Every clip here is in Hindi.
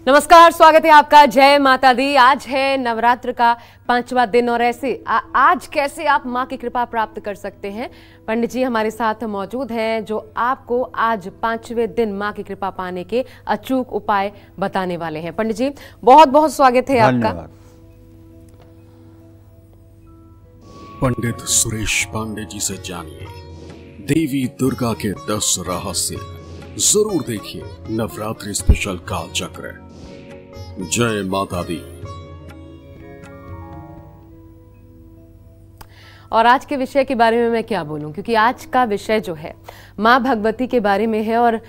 नमस्कार, स्वागत है आपका। जय माता दी। आज है नवरात्र का 5वां दिन और ऐसे आज कैसे आप मां की कृपा प्राप्त कर सकते हैं, पंडित जी हमारे साथ मौजूद हैं जो आपको आज 5वें दिन मां की कृपा पाने के अचूक उपाय बताने वाले हैं। पंडित जी बहुत बहुत स्वागत है आपका। पंडित सुरेश पांडे जी से जानिए देवी दुर्गा के 10 रहस्य। जरूर देखिए नवरात्रि स्पेशल काल चक्र। जय माता दी। और आज के विषय के बारे में मैं क्या बोलूं, क्योंकि आज का विषय जो है मां भगवती के बारे में है और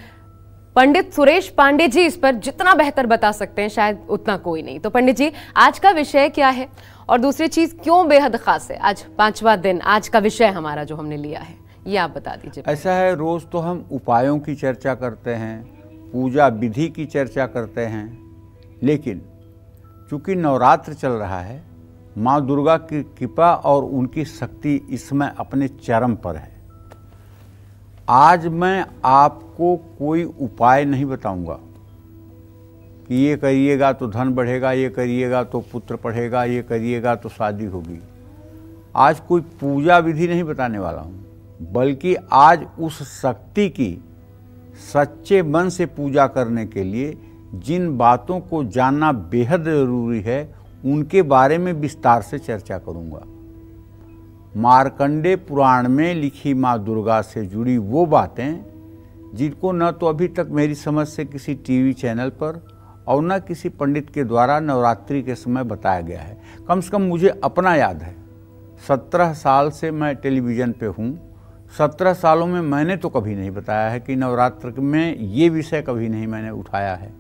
पंडित सुरेश पांडे जी इस पर जितना बेहतर बता सकते हैं शायद उतना कोई नहीं। तो पंडित जी आज का विषय क्या है और दूसरी चीज क्यों बेहद खास है? आज 5वां दिन, आज का विषय हमारा जो हमने लिया है ये आप बता दीजिए। ऐसा है, रोज तो हम उपायों की चर्चा करते हैं, पूजा विधि की चर्चा करते हैं, लेकिन चूंकि नवरात्र चल रहा है, माँ दुर्गा की कृपा और उनकी शक्ति इस समय अपने चरम पर है। आज मैं आपको कोई उपाय नहीं बताऊंगा कि ये करिएगा तो धन बढ़ेगा, ये करिएगा तो पुत्र पढ़ेगा, ये करिएगा तो शादी होगी। आज कोई पूजा विधि नहीं बताने वाला हूँ, बल्कि आज उस शक्ति की सच्चे मन से पूजा करने के लिए जिन बातों को जानना बेहद जरूरी है उनके बारे में विस्तार से चर्चा करूंगा। मार्कंडेय पुराण में लिखी माँ दुर्गा से जुड़ी वो बातें जिनको न तो अभी तक मेरी समझ से किसी टीवी चैनल पर और न किसी पंडित के द्वारा नवरात्रि के समय बताया गया है। कम से कम मुझे अपना याद है, 17 साल से मैं टेलीविज़न पे हूँ। 17 सालों में मैंने तो कभी नहीं बताया है कि नवरात्र में ये विषय कभी नहीं मैंने उठाया है,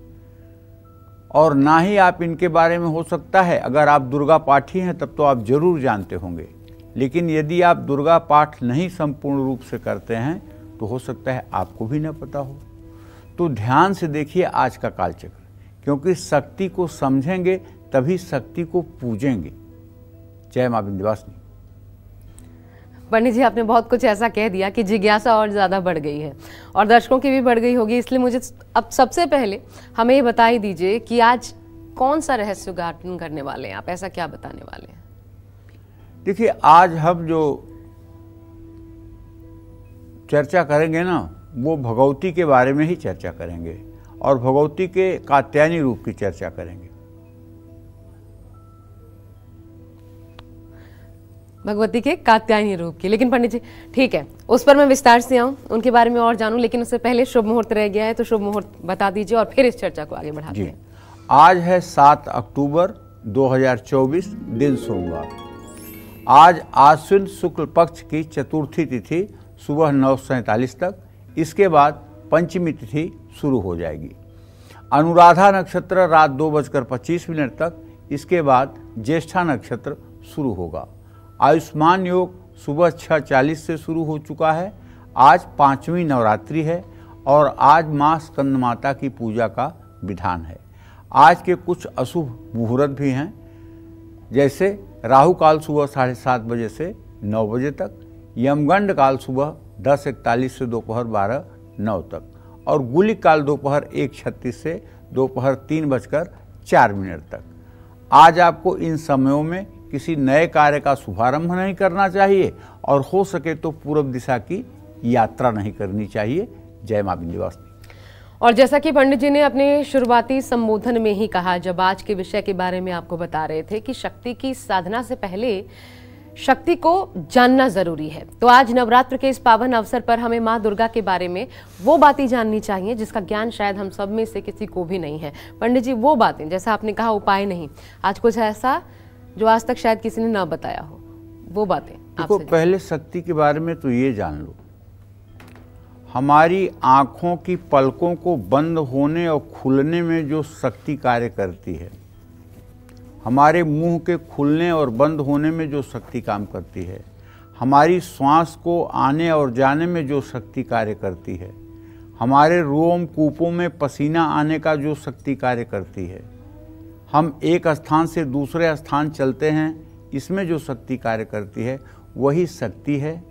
और ना ही आप इनके बारे में। हो सकता है अगर आप दुर्गा पाठी हैं तब तो आप जरूर जानते होंगे, लेकिन यदि आप दुर्गा पाठ नहीं संपूर्ण रूप से करते हैं तो हो सकता है आपको भी न पता हो। तो ध्यान से देखिए आज का कालचक्र, क्योंकि शक्ति को समझेंगे तभी शक्ति को पूजेंगे। जय मां विंध्यवासिनी। पंडित जी आपने बहुत कुछ ऐसा कह दिया कि जिज्ञासा और ज़्यादा बढ़ गई है और दर्शकों की भी बढ़ गई होगी, इसलिए मुझे अब सबसे पहले हमें ये बता ही दीजिए कि आज कौन सा रहस्य उद्घाटन करने वाले हैं आप, ऐसा क्या बताने वाले हैं? देखिए आज हम जो चर्चा करेंगे ना, वो भगवती के बारे में ही चर्चा करेंगे और भगवती के कात्यायनी रूप की चर्चा करेंगे। भगवती के कात्यायनी रूप की। लेकिन पंडित जी ठीक है, उस पर मैं विस्तार से आऊं, उनके बारे में और जानूं, लेकिन उससे पहले शुभ मुहूर्त रह गया है तो शुभ मुहूर्त बता दीजिए और फिर इस चर्चा को आगे बढ़ाते हैं। आज है 7 अक्टूबर 2024, दिन सोमवार। आज आश्विन शुक्ल पक्ष की चतुर्थी तिथि सुबह 9:47 तक, इसके बाद पंचमी तिथि शुरू हो जाएगी। अनुराधा नक्षत्र रात 2:25 तक, इसके बाद ज्येष्ठा नक्षत्र शुरू होगा। आयुष्मान योग सुबह 6:40 से शुरू हो चुका है। आज 5वीं नवरात्रि है और आज माँ स्कंद माता की पूजा का विधान है। आज के कुछ अशुभ मुहूर्त भी हैं, जैसे राहु काल सुबह 7:30 बजे से 9 बजे तक, यमगंड काल सुबह 10:41 से दोपहर 12:09 तक और गुलिक काल दोपहर 1:36 से दोपहर 3:04 तक। आज आपको इन समयों में किसी नए कार्य का शुभारंभ नहीं करना चाहिए और हो सके तो पूर्व दिशा की यात्रा नहीं करनी चाहिए। जय मां विंध्यवासिनी। और जैसा कि पंडित जी ने अपने शुरुआती संबोधन में ही कहा, जब आज के विषय के बारे में आपको बता रहे थे कि शक्ति की साधना से पहले शक्ति को जानना जरूरी है, तो आज नवरात्र के इस पावन अवसर पर हमें माँ दुर्गा के बारे में वो बातें जाननी चाहिए जिसका ज्ञान शायद हम सब में से किसी को भी नहीं है। पंडित जी वो बातें, जैसा आपने कहा उपाय नहीं, आज कुछ ऐसा जो आज तक शायद किसी ने ना बताया हो, वो बातें देखो। पहले शक्ति के बारे में तो ये जान लो, हमारी आँखों की पलकों को बंद होने और खुलने में जो शक्ति कार्य करती है, हमारे मुंह के खुलने और बंद होने में जो शक्ति काम करती है, हमारी श्वास को आने और जाने में जो शक्ति कार्य करती है, हमारे रोम कूपों में पसीना आने का जो शक्ति कार्य करती है, हम एक स्थान से दूसरे स्थान चलते हैं, इसमें जो शक्ति कार्य करती है वही शक्ति है,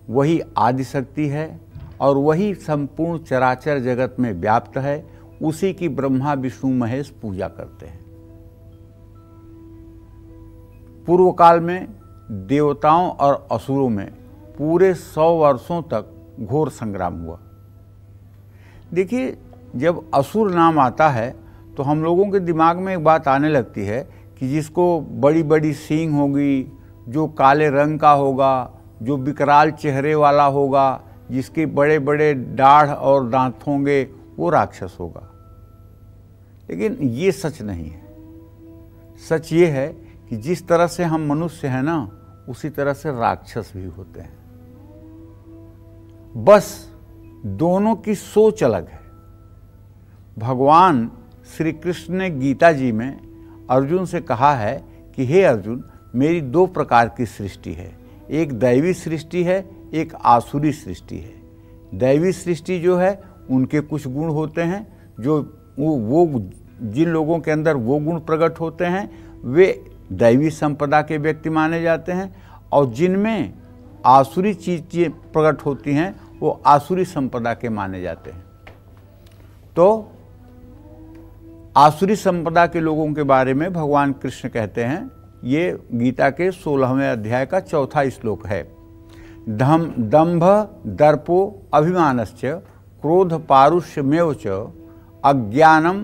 वही आदि शक्ति है और वही संपूर्ण चराचर जगत में व्याप्त है। उसी की ब्रह्मा विष्णु महेश पूजा करते हैं। पूर्व काल में देवताओं और असुरों में पूरे 100 वर्षों तक घोर संग्राम हुआ। देखिए, जब असुर नाम आता है तो हम लोगों के दिमाग में एक बात आने लगती है कि जिसको बड़ी बड़ी सींग होगी, जो काले रंग का होगा, जो विकराल चेहरे वाला होगा, जिसके बड़े बड़े दाढ़ और दांत होंगे, वो राक्षस होगा। लेकिन ये सच नहीं है। सच ये है कि जिस तरह से हम मनुष्य हैं ना, उसी तरह से राक्षस भी होते हैं। बस दोनों की सोच अलग है। भगवान श्री कृष्ण ने गीता जी में अर्जुन से कहा है कि हे अर्जुन, मेरी 2 प्रकार की सृष्टि है, एक दैवी सृष्टि है, एक आसुरी सृष्टि है। दैवी सृष्टि जो है उनके कुछ गुण होते हैं, जो वो जिन लोगों के अंदर वो गुण प्रकट होते हैं वे दैवी संपदा के व्यक्ति माने जाते हैं, और जिनमें आसुरी चीजें प्रकट होती हैं वो आसुरी संपदा के माने जाते हैं। तो आसुरी संपदा के लोगों के बारे में भगवान कृष्ण कहते हैं, ये गीता के 16वें अध्याय का 4था श्लोक है। दंभ दर्पो अभिमानश्च क्रोध पारुष्यमेव च अज्ञानम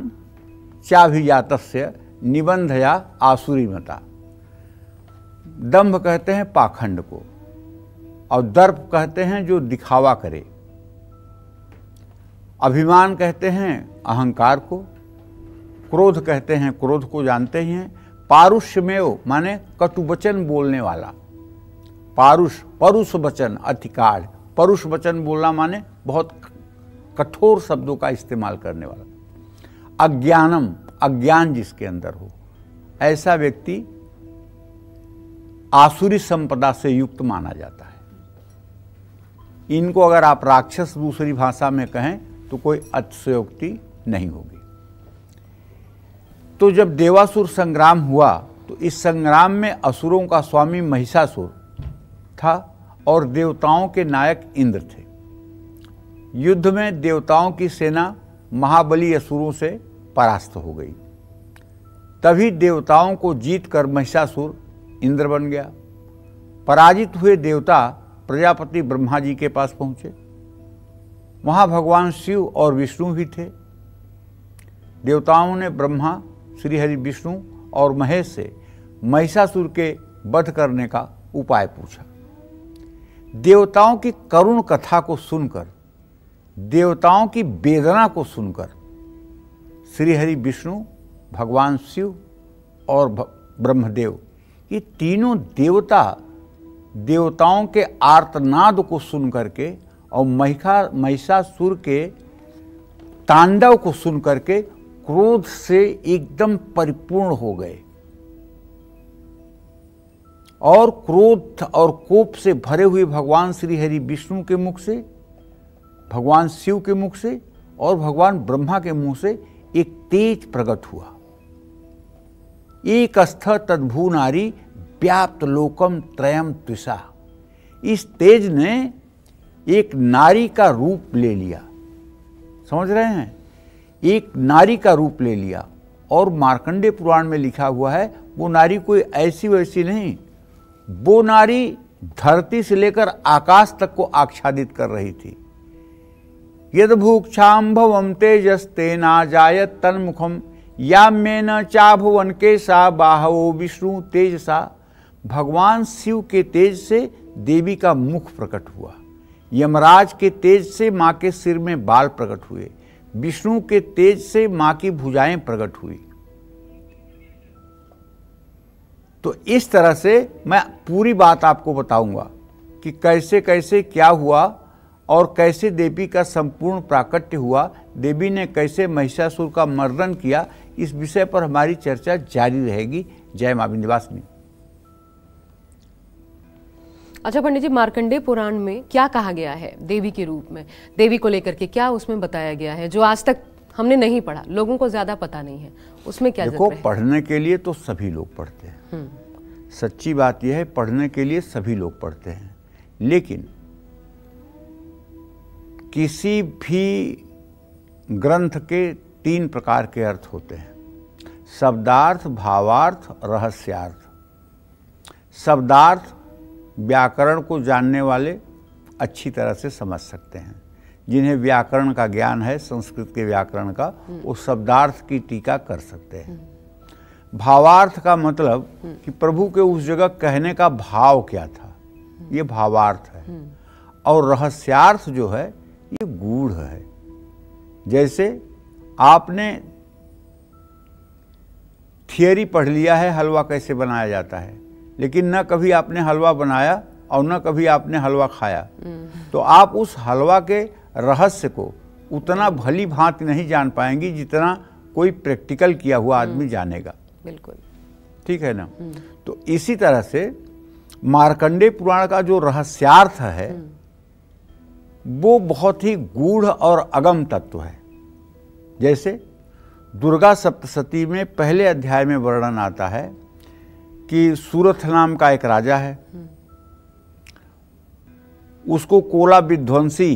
चाभिजातस्य निबंधया आसुरीमता। दंभ कहते हैं पाखंड को, और दर्प कहते हैं जो दिखावा करे, अभिमान कहते हैं अहंकार को, क्रोध कहते हैं क्रोध को जानते ही हैं, पारुष्यमेव माने कटुवचन बोलने वाला, परुष वचन अतिकाढ़, परुष वचन बोलना माने बहुत कठोर शब्दों का इस्तेमाल करने वाला, अज्ञानम अज्ञान जिसके अंदर हो, ऐसा व्यक्ति आसुरी संपदा से युक्त माना जाता है। इनको अगर आप राक्षस दूसरी भाषा में कहें तो कोई अतिशयोक्ति नहीं होगी। तो जब देवासुर संग्राम हुआ तो इस संग्राम में असुरों का स्वामी महिषासुर था और देवताओं के नायक इंद्र थे। युद्ध में देवताओं की सेना महाबली असुरों से परास्त हो गई। तभी देवताओं को जीतकर महिषासुर इंद्र बन गया। पराजित हुए देवता प्रजापति ब्रह्मा जी के पास पहुंचे। वहां भगवान शिव और विष्णु भी थे। देवताओं ने ब्रह्मा, श्री हरि विष्णु और महेश से महिषासुर के वध करने का उपाय पूछा। देवताओं की करुण कथा को सुनकर, देवताओं की वेदना को सुनकर श्री हरि विष्णु, भगवान शिव और ब्रह्मदेव, ये तीनों देवता देवताओं के आर्तनाद को सुन करके और महिषासुर के तांडव को सुन करके क्रोध से एकदम परिपूर्ण हो गए और क्रोध और कोप से भरे हुए भगवान श्री हरि विष्णु के मुख से, भगवान शिव के मुख से और भगवान ब्रह्मा के मुंह से एक तेज प्रकट हुआ। एक स्थ तद्भू नारी व्याप्त लोकम त्रयम त्विषा। इस तेज ने एक नारी का रूप ले लिया। समझ रहे हैं? एक नारी का रूप ले लिया। और मार्कंडेय पुराण में लिखा हुआ है वो नारी कोई ऐसी वैसी नहीं, वो नारी धरती से लेकर आकाश तक को आच्छादित कर रही थी। यद भूक्षाम्भवम तेजस्तेना जायत तन्मुखम याम्येन चाभुवन केशा बाहवो विष्णु तेजसा। भगवान शिव के तेज से देवी का मुख प्रकट हुआ, यमराज के तेज से मां के सिर में बाल प्रकट हुए, विष्णु के तेज से मां की भुजाएं प्रकट हुई। तो इस तरह से मैं पूरी बात आपको बताऊंगा कि कैसे कैसे क्या हुआ और कैसे देवी का संपूर्ण प्राकट्य हुआ, देवी ने कैसे महिषासुर का मर्दन किया। इस विषय पर हमारी चर्चा जारी रहेगी। जय मां विंध्यवासिनी। अच्छा पंडित जी, मार्कंडेय पुराण में क्या कहा गया है देवी के रूप में, देवी को लेकर के क्या उसमें बताया गया है जो आज तक हमने नहीं पढ़ा, लोगों को ज्यादा पता नहीं है, उसमें क्या देखो, पढ़ने के लिए तो सभी लोग पढ़ते हैं। सच्ची बात यह है, पढ़ने के लिए सभी लोग पढ़ते हैं, लेकिन किसी भी ग्रंथ के 3 प्रकार के अर्थ होते हैं: शब्दार्थ, भावार्थ, रहस्यार्थ। शब्दार्थ व्याकरण को जानने वाले अच्छी तरह से समझ सकते हैं। जिन्हें व्याकरण का ज्ञान है, संस्कृत के व्याकरण का, वो शब्दार्थ की टीका कर सकते हैं। भावार्थ का मतलब कि प्रभु के उस जगह कहने का भाव क्या था, ये भावार्थ है। और रहस्यार्थ जो है ये गूढ़ है। जैसे आपने थियरी पढ़ लिया है हलवा कैसे बनाया जाता है, लेकिन न कभी आपने हलवा बनाया और न कभी आपने हलवा खाया, तो आप उस हलवा के रहस्य को उतना भली भांति नहीं जान पाएंगी जितना कोई प्रैक्टिकल किया हुआ आदमी जानेगा। बिल्कुल ठीक है ना। तो इसी तरह से मार्कंडेय पुराण का जो रहस्यार्थ है वो बहुत ही गूढ़ और अगम तत्व है। जैसे दुर्गा सप्तशती में पहले अध्याय में वर्णन आता है कि सूरथ नाम का एक राजा है, उसको कोला विध्वंसी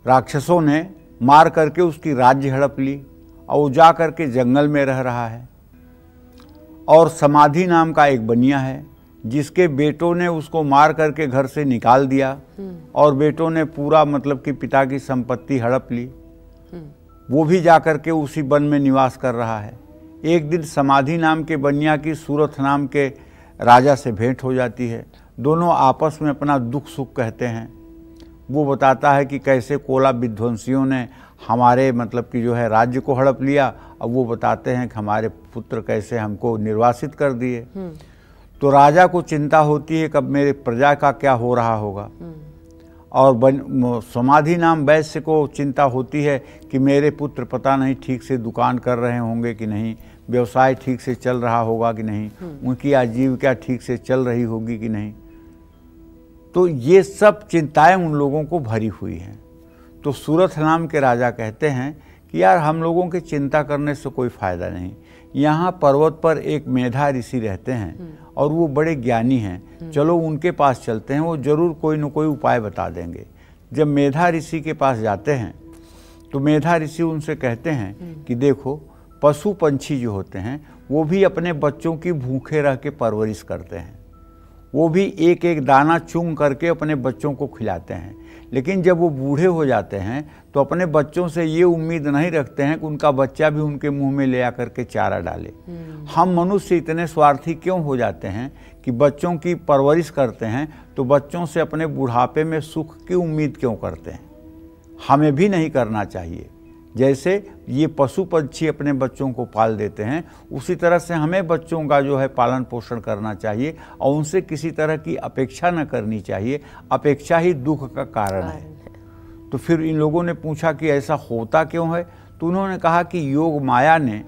राक्षसों ने मार करके उसकी राज्य हड़प ली और वो जा करके जंगल में रह रहा है। और समाधि नाम का एक बनिया है जिसके बेटों ने उसको मार करके घर से निकाल दिया और बेटों ने पूरा मतलब कि पिता की संपत्ति हड़प ली। वो भी जा करके उसी वन में निवास कर रहा है। एक दिन समाधि नाम के बनिया की सूरथ नाम के राजा से भेंट हो जाती है। दोनों आपस में अपना दुख सुख कहते हैं। वो बताता है कि कैसे कोला विध्वंसियों ने हमारे मतलब कि जो है राज्य को हड़प लिया, और वो बताते हैं कि हमारे पुत्र कैसे हमको निर्वासित कर दिए। तो राजा को चिंता होती है कब मेरे प्रजा का क्या हो रहा होगा, और समाधि नाम वैश्य को चिंता होती है कि मेरे पुत्र पता नहीं ठीक से दुकान कर रहे होंगे कि नहीं, व्यवसाय ठीक से चल रहा होगा कि नहीं, उनकी आजीविका ठीक से चल रही होगी कि नहीं। तो ये सब चिंताएं उन लोगों को भरी हुई हैं। तो सूरथ नाम के राजा कहते हैं कि यार हम लोगों के चिंता करने से कोई फ़ायदा नहीं। यहाँ पर्वत पर एक मेधा ऋषि रहते हैं और वो बड़े ज्ञानी हैं, चलो उनके पास चलते हैं, वो जरूर कोई न कोई उपाय बता देंगे। जब मेधा ऋषि के पास जाते हैं तो मेधा ऋषि उनसे कहते हैं कि देखो, पशु पंछी जो होते हैं वो भी अपने बच्चों की भूखे रह के परवरिश करते हैं। वो भी एक एक दाना चुंग करके अपने बच्चों को खिलाते हैं, लेकिन जब वो बूढ़े हो जाते हैं तो अपने बच्चों से ये उम्मीद नहीं रखते हैं कि उनका बच्चा भी उनके मुंह में ले आकर के चारा डाले। हम मनुष्य इतने स्वार्थी क्यों हो जाते हैं कि बच्चों की परवरिश करते हैं तो बच्चों से अपने बुढ़ापे में सुख की उम्मीद क्यों करते हैं। हमें भी नहीं करना चाहिए। जैसे ये पशु पंछी अपने बच्चों को पाल देते हैं, उसी तरह से हमें बच्चों का जो है पालन पोषण करना चाहिए और उनसे किसी तरह की अपेक्षा न करनी चाहिए। अपेक्षा ही दुख का कारण है। तो फिर इन लोगों ने पूछा कि ऐसा होता क्यों है, तो उन्होंने कहा कि योग माया ने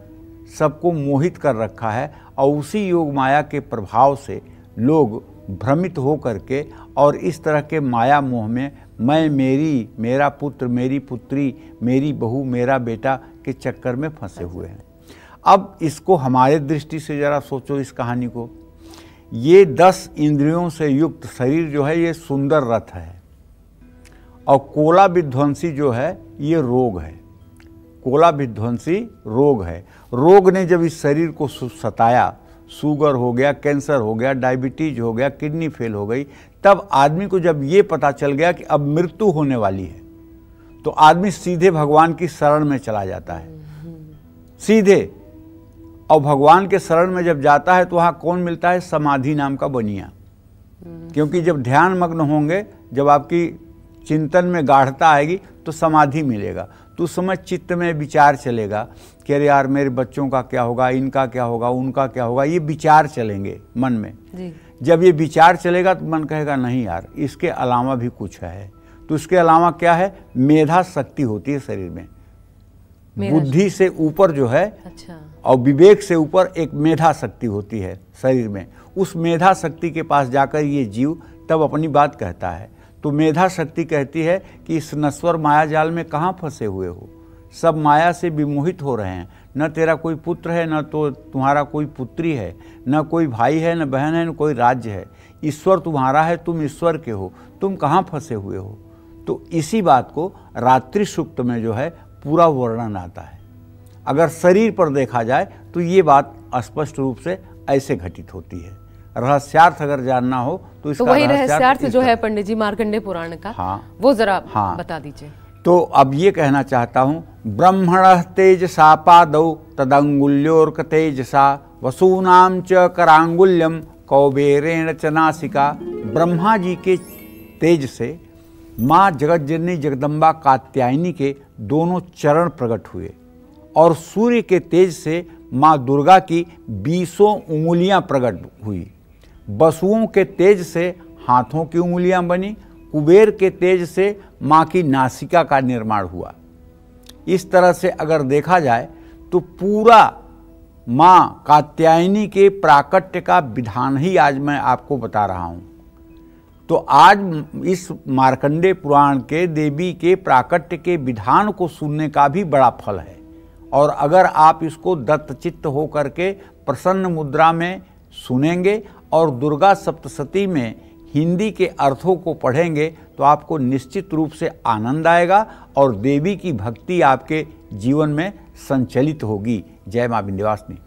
सबको मोहित कर रखा है और उसी योग माया के प्रभाव से लोग भ्रमित हो करके और इस तरह के माया मोह में मैं, मेरी, मेरा पुत्र, मेरी पुत्री, मेरी बहू, मेरा बेटा के चक्कर में फंसे हुए हैं। अब इसको हमारे दृष्टि से जरा सोचो इस कहानी को। ये 10 इंद्रियों से युक्त शरीर जो है ये सुंदर रथ है और कोला विध्वंसी जो है ये रोग है। कोला विध्वंसी रोग है। रोग ने जब इस शरीर को सताया, शुगर हो गया, कैंसर हो गया, डायबिटीज हो गया, किडनी फेल हो गई, तब आदमी को जब ये पता चल गया कि अब मृत्यु होने वाली है तो आदमी सीधे भगवान की शरण में चला जाता है, सीधे। और भगवान के शरण में जब जाता है तो वहाँ कौन मिलता है? समाधि नाम का बनिया। क्योंकि जब ध्यान मग्न होंगे, जब आपकी चिंतन में गाढ़ता आएगी तो समाधि मिलेगा। तो उस समय चित्त में विचार चलेगा कि अरे यार मेरे बच्चों का क्या होगा, इनका क्या होगा, उनका क्या होगा, ये विचार चलेंगे मन में जी। जब ये विचार चलेगा तो मन कहेगा नहीं यार इसके अलावा भी कुछ है। तो इसके अलावा क्या है? मेधा शक्ति होती है शरीर में। बुद्धि से ऊपर जो है अच्छा। और विवेक से ऊपर एक मेधा शक्ति होती है शरीर में। उस मेधा शक्ति के पास जाकर ये जीव तब अपनी बात कहता है। तो मेधा शक्ति कहती है कि इस नश्वर माया जाल में कहाँ फंसे हुए हो, सब माया से विमोहित हो रहे हैं। न तेरा कोई पुत्र है, न तो तुम्हारा कोई पुत्री है, न कोई भाई है, न बहन है, न कोई राज्य है। ईश्वर तुम्हारा है, तुम ईश्वर के हो, तुम कहाँ फंसे हुए हो। तो इसी बात को रात्रि सूक्त में जो है पूरा वर्णन आता है। अगर शरीर पर देखा जाए तो ये बात स्पष्ट रूप से ऐसे घटित होती है। रहस्यार्थ अगर जानना हो तो इसका वही रहस्यार्थ जो है पंडित जी मार्कंडेय पुराण का, वो जरा बता दीजिए। तो अब ये कहना चाहता हूँ, ब्रह्मणः तेजसा पादौ तदंगुल्योर्क तेजसा वसूनाम च करांगुल्यम कौबेरेण च नासिका। ब्रह्मा जी के तेज से माँ जगतजननी जगदम्बा कात्यायनी के दोनों चरण प्रकट हुए और सूर्य के तेज से माँ दुर्गा की 20 उंगलियां प्रकट हुई। वसुओं के तेज से हाथों की उंगलियां बनी। कुबेर के तेज से माँ की नासिका का निर्माण हुआ। इस तरह से अगर देखा जाए तो पूरा माँ कात्यायनी के प्राकट्य का विधान ही आज मैं आपको बता रहा हूँ। तो आज इस मार्कंडेय पुराण के देवी के प्राकट्य के विधान को सुनने का भी बड़ा फल है। और अगर आप इसको दत्तचित्त हो करके प्रसन्न मुद्रा में सुनेंगे और दुर्गा सप्तशती में हिंदी के अर्थों को पढ़ेंगे तो आपको निश्चित रूप से आनंद आएगा और देवी की भक्ति आपके जीवन में संचलित होगी। जय मां विंध्यवासिनी।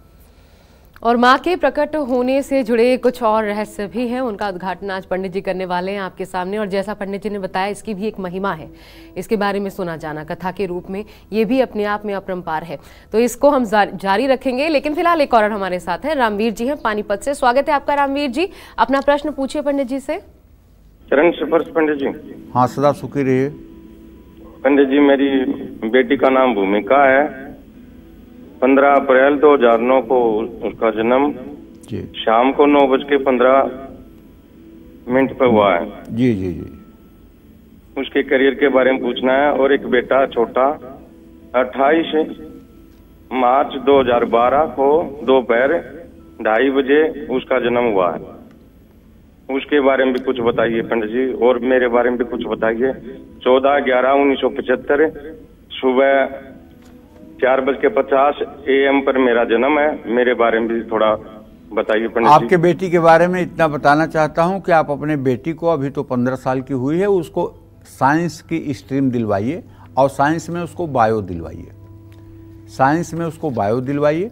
और माँ के प्रकट होने से जुड़े कुछ और रहस्य भी हैं, उनका उद्घाटन आज पंडित जी करने वाले हैं आपके सामने। और जैसा पंडित जी ने बताया, इसकी भी एक महिमा है, इसके बारे में सुना जाना कथा के रूप में, ये भी अपने आप में अपरंपार है। तो इसको हम जारी रखेंगे। लेकिन फिलहाल एक और हमारे साथ हैं, रामवीर जी हैं पानीपत से। स्वागत है आपका रामवीर जी, अपना प्रश्न पूछिए पंडित जी से। चरण स्पर्श पंडित जी। हाँ, सदा सुखी रहिए पंडित जी। मेरी बेटी का नाम भूमिका है। 15 अप्रैल 2009 को उसका जन्म शाम को 9:15 पर हुआ है। जी जी जी। उसके करियर के बारे में पूछना है। और एक बेटा छोटा 28 मार्च 2012 को दोपहर 2:30 बजे उसका जन्म हुआ है। उसके बारे में भी कुछ बताइए पंडित जी, और मेरे बारे में भी कुछ बताइए। 14/11/1975 सुबह 4:50 AM पर मेरा जन्म है। मेरे बारे में भी थोड़ा बताइए पंडित जी। आपके बेटी के बारे में इतना बताना चाहता हूं कि आप अपने बेटी को, अभी तो 15 साल की हुई है, उसको साइंस की स्ट्रीम दिलवाइए और साइंस में उसको बायो दिलवाइए। साइंस में उसको बायो दिलवाइए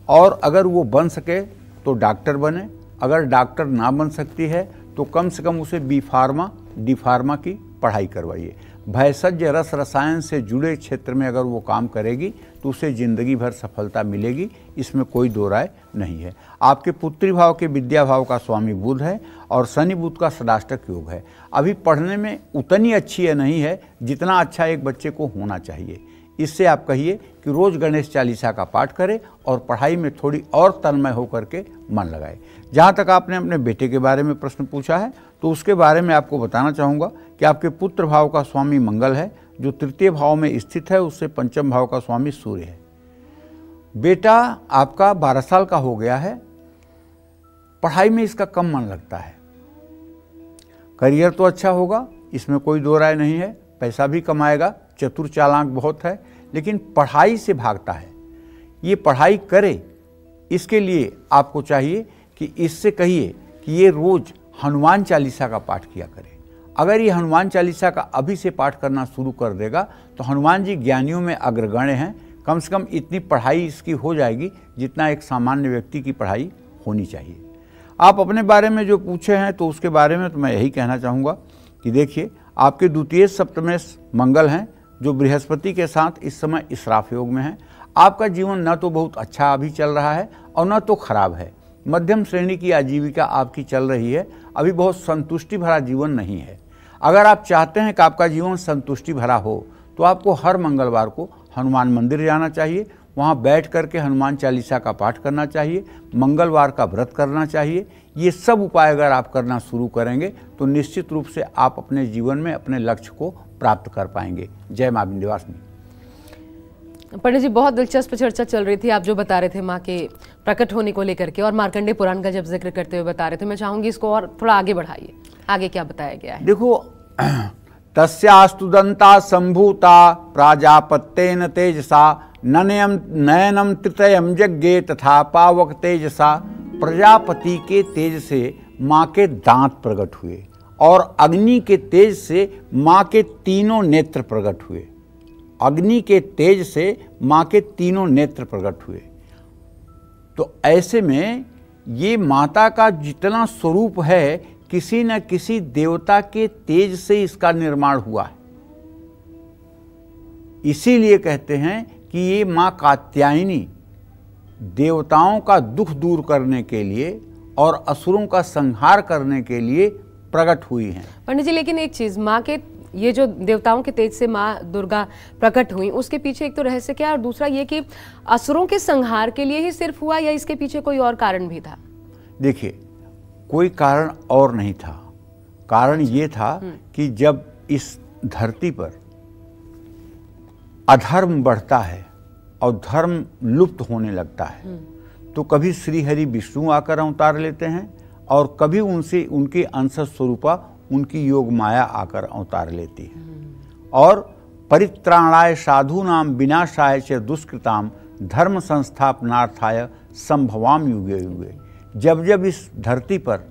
और अगर वो बन सके तो डॉक्टर बने। अगर डॉक्टर ना बन सकती है तो कम से कम उसे बी फार्मा डी फार्मा की पढ़ाई करवाइए। भैषज रस रसायन से जुड़े क्षेत्र में अगर वो काम करेगी तो उसे ज़िंदगी भर सफलता मिलेगी, इसमें कोई दो राय नहीं है। आपके पुत्री भाव के विद्या भाव का स्वामी बुध है और शनि बुध का षडाष्टक योग है। अभी पढ़ने में उतनी अच्छी है नहीं है जितना अच्छा एक बच्चे को होना चाहिए। इससे आप कहिए कि रोज़ गणेश चालीसा का पाठ करें और पढ़ाई में थोड़ी और तन्मय होकर के मन लगाए। जहाँ तक आपने अपने बेटे के बारे में प्रश्न पूछा है तो उसके बारे में आपको बताना चाहूँगा कि आपके पुत्र भाव का स्वामी मंगल है जो तृतीय भाव में स्थित है, उससे पंचम भाव का स्वामी सूर्य है। बेटा आपका 12 साल का हो गया है, पढ़ाई में इसका कम मन लगता है। करियर तो अच्छा होगा, इसमें कोई दो राय नहीं है, पैसा भी कमाएगा, चतुर चालाक बहुत है, लेकिन पढ़ाई से भागता है। ये पढ़ाई करे, इसके लिए आपको चाहिए कि इससे कहिए कि ये रोज हनुमान चालीसा का पाठ किया करे। अगर ये हनुमान चालीसा का अभी से पाठ करना शुरू कर देगा तो हनुमान जी ज्ञानियों में अग्रगण्य हैं। कम से कम इतनी पढ़ाई इसकी हो जाएगी जितना एक सामान्य व्यक्ति की पढ़ाई होनी चाहिए। आप अपने बारे में जो पूछे हैं तो उसके बारे में तो मैं यही कहना चाहूँगा कि देखिए, आपके द्वितीय सप्तमेश मंगल हैं जो बृहस्पति के साथ इस समय इस्राफ योग में है। आपका जीवन न तो बहुत अच्छा अभी चल रहा है और न तो खराब है, मध्यम श्रेणी की आजीविका आपकी चल रही है। अभी बहुत संतुष्टि भरा जीवन नहीं है। अगर आप चाहते हैं कि आपका जीवन संतुष्टि भरा हो तो आपको हर मंगलवार को हनुमान मंदिर जाना चाहिए, वहाँ बैठ करके हनुमान चालीसा का पाठ करना चाहिए, मंगलवार का व्रत करना चाहिए। ये सब उपाय अगर आप करना शुरू करेंगे तो निश्चित रूप से आप अपने जीवन में अपने लक्ष्य को प्राप्त कर पाएंगे। जय मां विंध्यवासिनी। पंडित जी, बहुत दिलचस्प चर्चा चल रही थी, आप जो बता रहे थे माँ के प्रकट होने को लेकर के और मार्कंडेय पुराण का जब जिक्र करते हुए बता रहे थे, मैं चाहूंगी इसको और थोड़ा आगे बढ़ाइए, आगे क्या बताया गया है। देखो, तस्यास्तु दंता संभूता प्राजापत्येन तेजसा नयनम तृतयम यज्ञे तथा पावक तेजसा। प्रजापति के तेज से माँ के दांत प्रकट हुए और अग्नि के तेज से माँ के तीनों नेत्र प्रकट हुए अग्नि के तेज से माँ के तीनों नेत्र प्रकट हुए। तो ऐसे में ये माता का जितना स्वरूप है, किसी न किसी देवता के तेज से इसका निर्माण हुआ है। इसीलिए कहते हैं कि ये माँ कात्यायनी देवताओं का दुख दूर करने के लिए और असुरों का संहार करने के लिए प्रकट हुई हैं। पंडित जी, लेकिन एक चीज, माँ के ये जो देवताओं के तेज से माँ दुर्गा प्रकट हुई, उसके पीछे एक तो रहस्य क्या है, और दूसरा ये कि असुरों के संहार के लिए ही सिर्फ हुआ या इसके पीछे कोई और कारण भी था? देखिए, कोई कारण और नहीं था। कारण ये था कि जब इस धरती पर अधर्म बढ़ता है और धर्म लुप्त होने लगता है, तो कभी श्री हरि विष्णु आकर अवतार लेते हैं और कभी उनसे उनकी अंश स्वरूपा उनकी योग माया आकर अवतार लेती है। और परित्राणाय साधूनाम विनाशाय च दुष्कृताम धर्म संस्थापनार्थाय संभवाम युगे युगे। जब जब इस धरती पर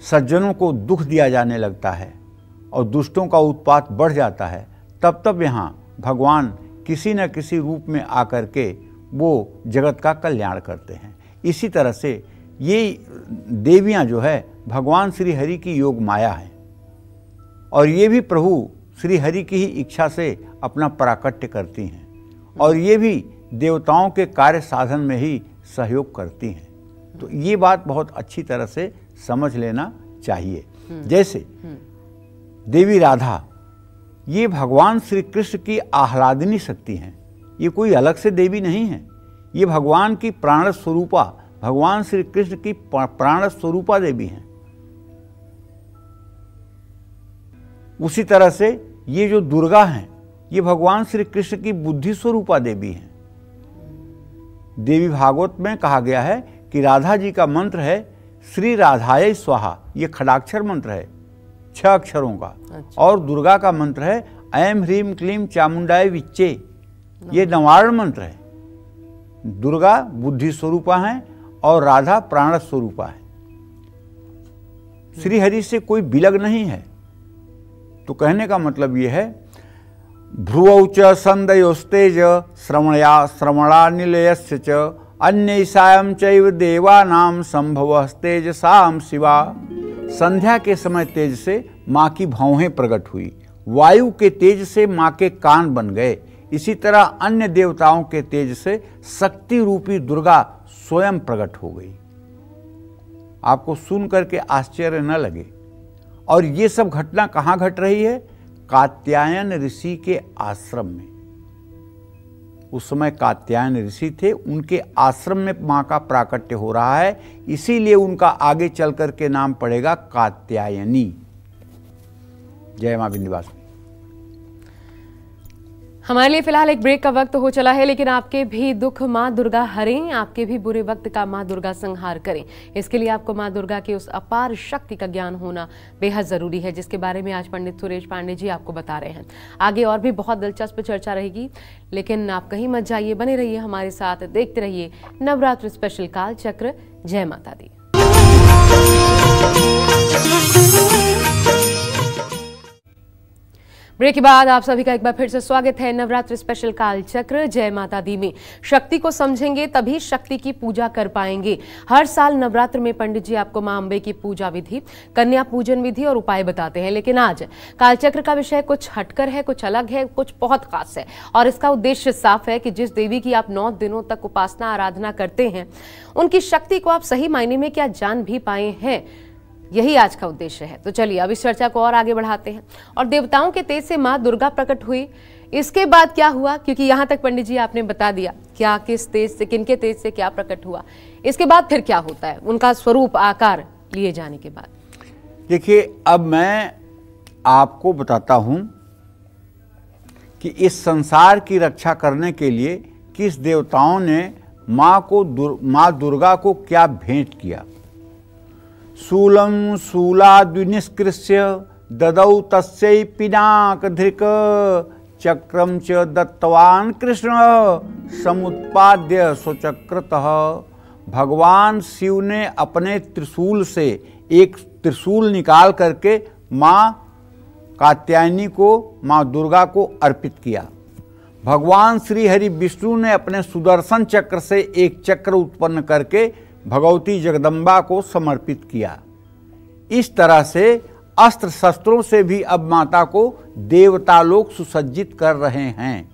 सज्जनों को दुख दिया जाने लगता है और दुष्टों का उत्पात बढ़ जाता है, तब तब यहाँ भगवान किसी न किसी रूप में आकर के वो जगत का कल्याण करते हैं। इसी तरह से ये देवियाँ जो है भगवान श्री हरि की योग माया है, और ये भी प्रभु श्री हरि की ही इच्छा से अपना प्राकट्य करती हैं, और ये भी देवताओं के कार्य साधन में ही सहयोग करती हैं। तो ये बात बहुत अच्छी तरह से समझ लेना चाहिए। जैसे देवी राधा, ये भगवान श्री कृष्ण की आह्लादिनी शक्ति हैं, ये कोई अलग से देवी नहीं है, ये भगवान की प्राण स्वरूपा, भगवान श्री कृष्ण की प्राण स्वरूपा देवी हैं। उसी तरह से ये जो दुर्गा हैं, ये भगवान श्री कृष्ण की बुद्धि स्वरूपा देवी हैं। देवी भागवत में कहा गया है कि राधा जी का मंत्र है श्री राधाय स्वाहा, ये खडाक्षर मंत्र है 6 अक्षरों का। अच्छा। और दुर्गा का मंत्र है ऐम ह्रीम क्लीम चामुंडाय विच्चे, ये नवारण मंत्र है। दुर्गा बुद्धि स्वरूपा है और राधा प्राण स्वरूपा है। श्री हरि से कोई विलग नहीं है। तो कहने का मतलब यह है, भ्रुवौ च संदयोस्तेज श्रवणा निलयस्य च अन्यैषायं चैव देवानां संभवः तेजसां शिवा। संध्या के समय तेज से माँ की भौहें प्रकट हुई, वायु के तेज से माँ के कान बन गए। इसी तरह अन्य देवताओं के तेज से शक्ति रूपी दुर्गा स्वयं प्रकट हो गई। आपको सुन करके आश्चर्य न लगे। और ये सब घटना कहाँ घट रही है? कात्यायन ऋषि के आश्रम में। उस समय कात्यायन ऋषि थे, उनके आश्रम में माँ का प्राकट्य हो रहा है, इसीलिए उनका आगे चल कर के नाम पड़ेगा कात्यायनी। जय माँ विंध्यवासिनी। हमारे लिए फिलहाल एक ब्रेक का वक्त हो चला है, लेकिन आपके भी दुख माँ दुर्गा हरें, आपके भी बुरे वक्त का माँ दुर्गा संहार करें। इसके लिए आपको माँ दुर्गा की उस अपार शक्ति का ज्ञान होना बेहद जरूरी है, जिसके बारे में आज पंडित सुरेश पांडे जी आपको बता रहे हैं। आगे और भी बहुत दिलचस्प चर्चा रहेगी, लेकिन आप कहीं मत जाइए, बने रहिए हमारे साथ, देखते रहिए नवरात्र स्पेशल काल चक्र। जय माता दी। ब्रेक के बाद आप सभी का एक बार फिर से स्वागत है नवरात्र स्पेशल काल चक्र जय माता दी में। शक्ति को समझेंगे तभी शक्ति की पूजा कर पाएंगे। हर साल नवरात्र में पंडित जी आपको मां अम्बे की पूजा विधि, कन्या पूजन विधि और उपाय बताते हैं, लेकिन आज कालचक्र का विषय कुछ हटकर है, कुछ अलग है, कुछ बहुत खास है। और इसका उद्देश्य साफ है कि जिस देवी की आप 9 दिनों तक उपासना आराधना करते हैं, उनकी शक्ति को आप सही मायने में क्या जान भी पाए हैं, यही आज का उद्देश्य है। तो चलिए अब इस चर्चा को और आगे बढ़ाते हैं। और देवताओं के तेज से माँ दुर्गा प्रकट हुई, इसके बाद क्या हुआ? क्योंकि यहाँ तक पंडित जी आपने बता दिया क्या किस तेज से, किनके तेज से क्या प्रकट हुआ, इसके बाद फिर क्या होता है उनका स्वरूप आकार लिए जाने के बाद? देखिए, अब मैं आपको बताता हूँ कि इस संसार की रक्षा करने के लिए किस देवताओं ने माँ दुर्गा को क्या भेंट किया। शूलं शूलाद्विनिष्कृष्य ददौ तस्यै पिनाकधृक् चक्रं च दत्तवान् कृष्ण समुत्पाद्य स्वचक्रतः। भगवान शिव ने अपने त्रिशूल से एक त्रिशूल निकाल करके माँ कात्यायनी को, माँ दुर्गा को अर्पित किया। भगवान श्री हरि विष्णु ने अपने सुदर्शन चक्र से एक चक्र उत्पन्न करके भगवती जगदम्बा को समर्पित किया। इस तरह से अस्त्र शस्त्रों से भी अब माता को देवता लोग सुसज्जित कर रहे हैं।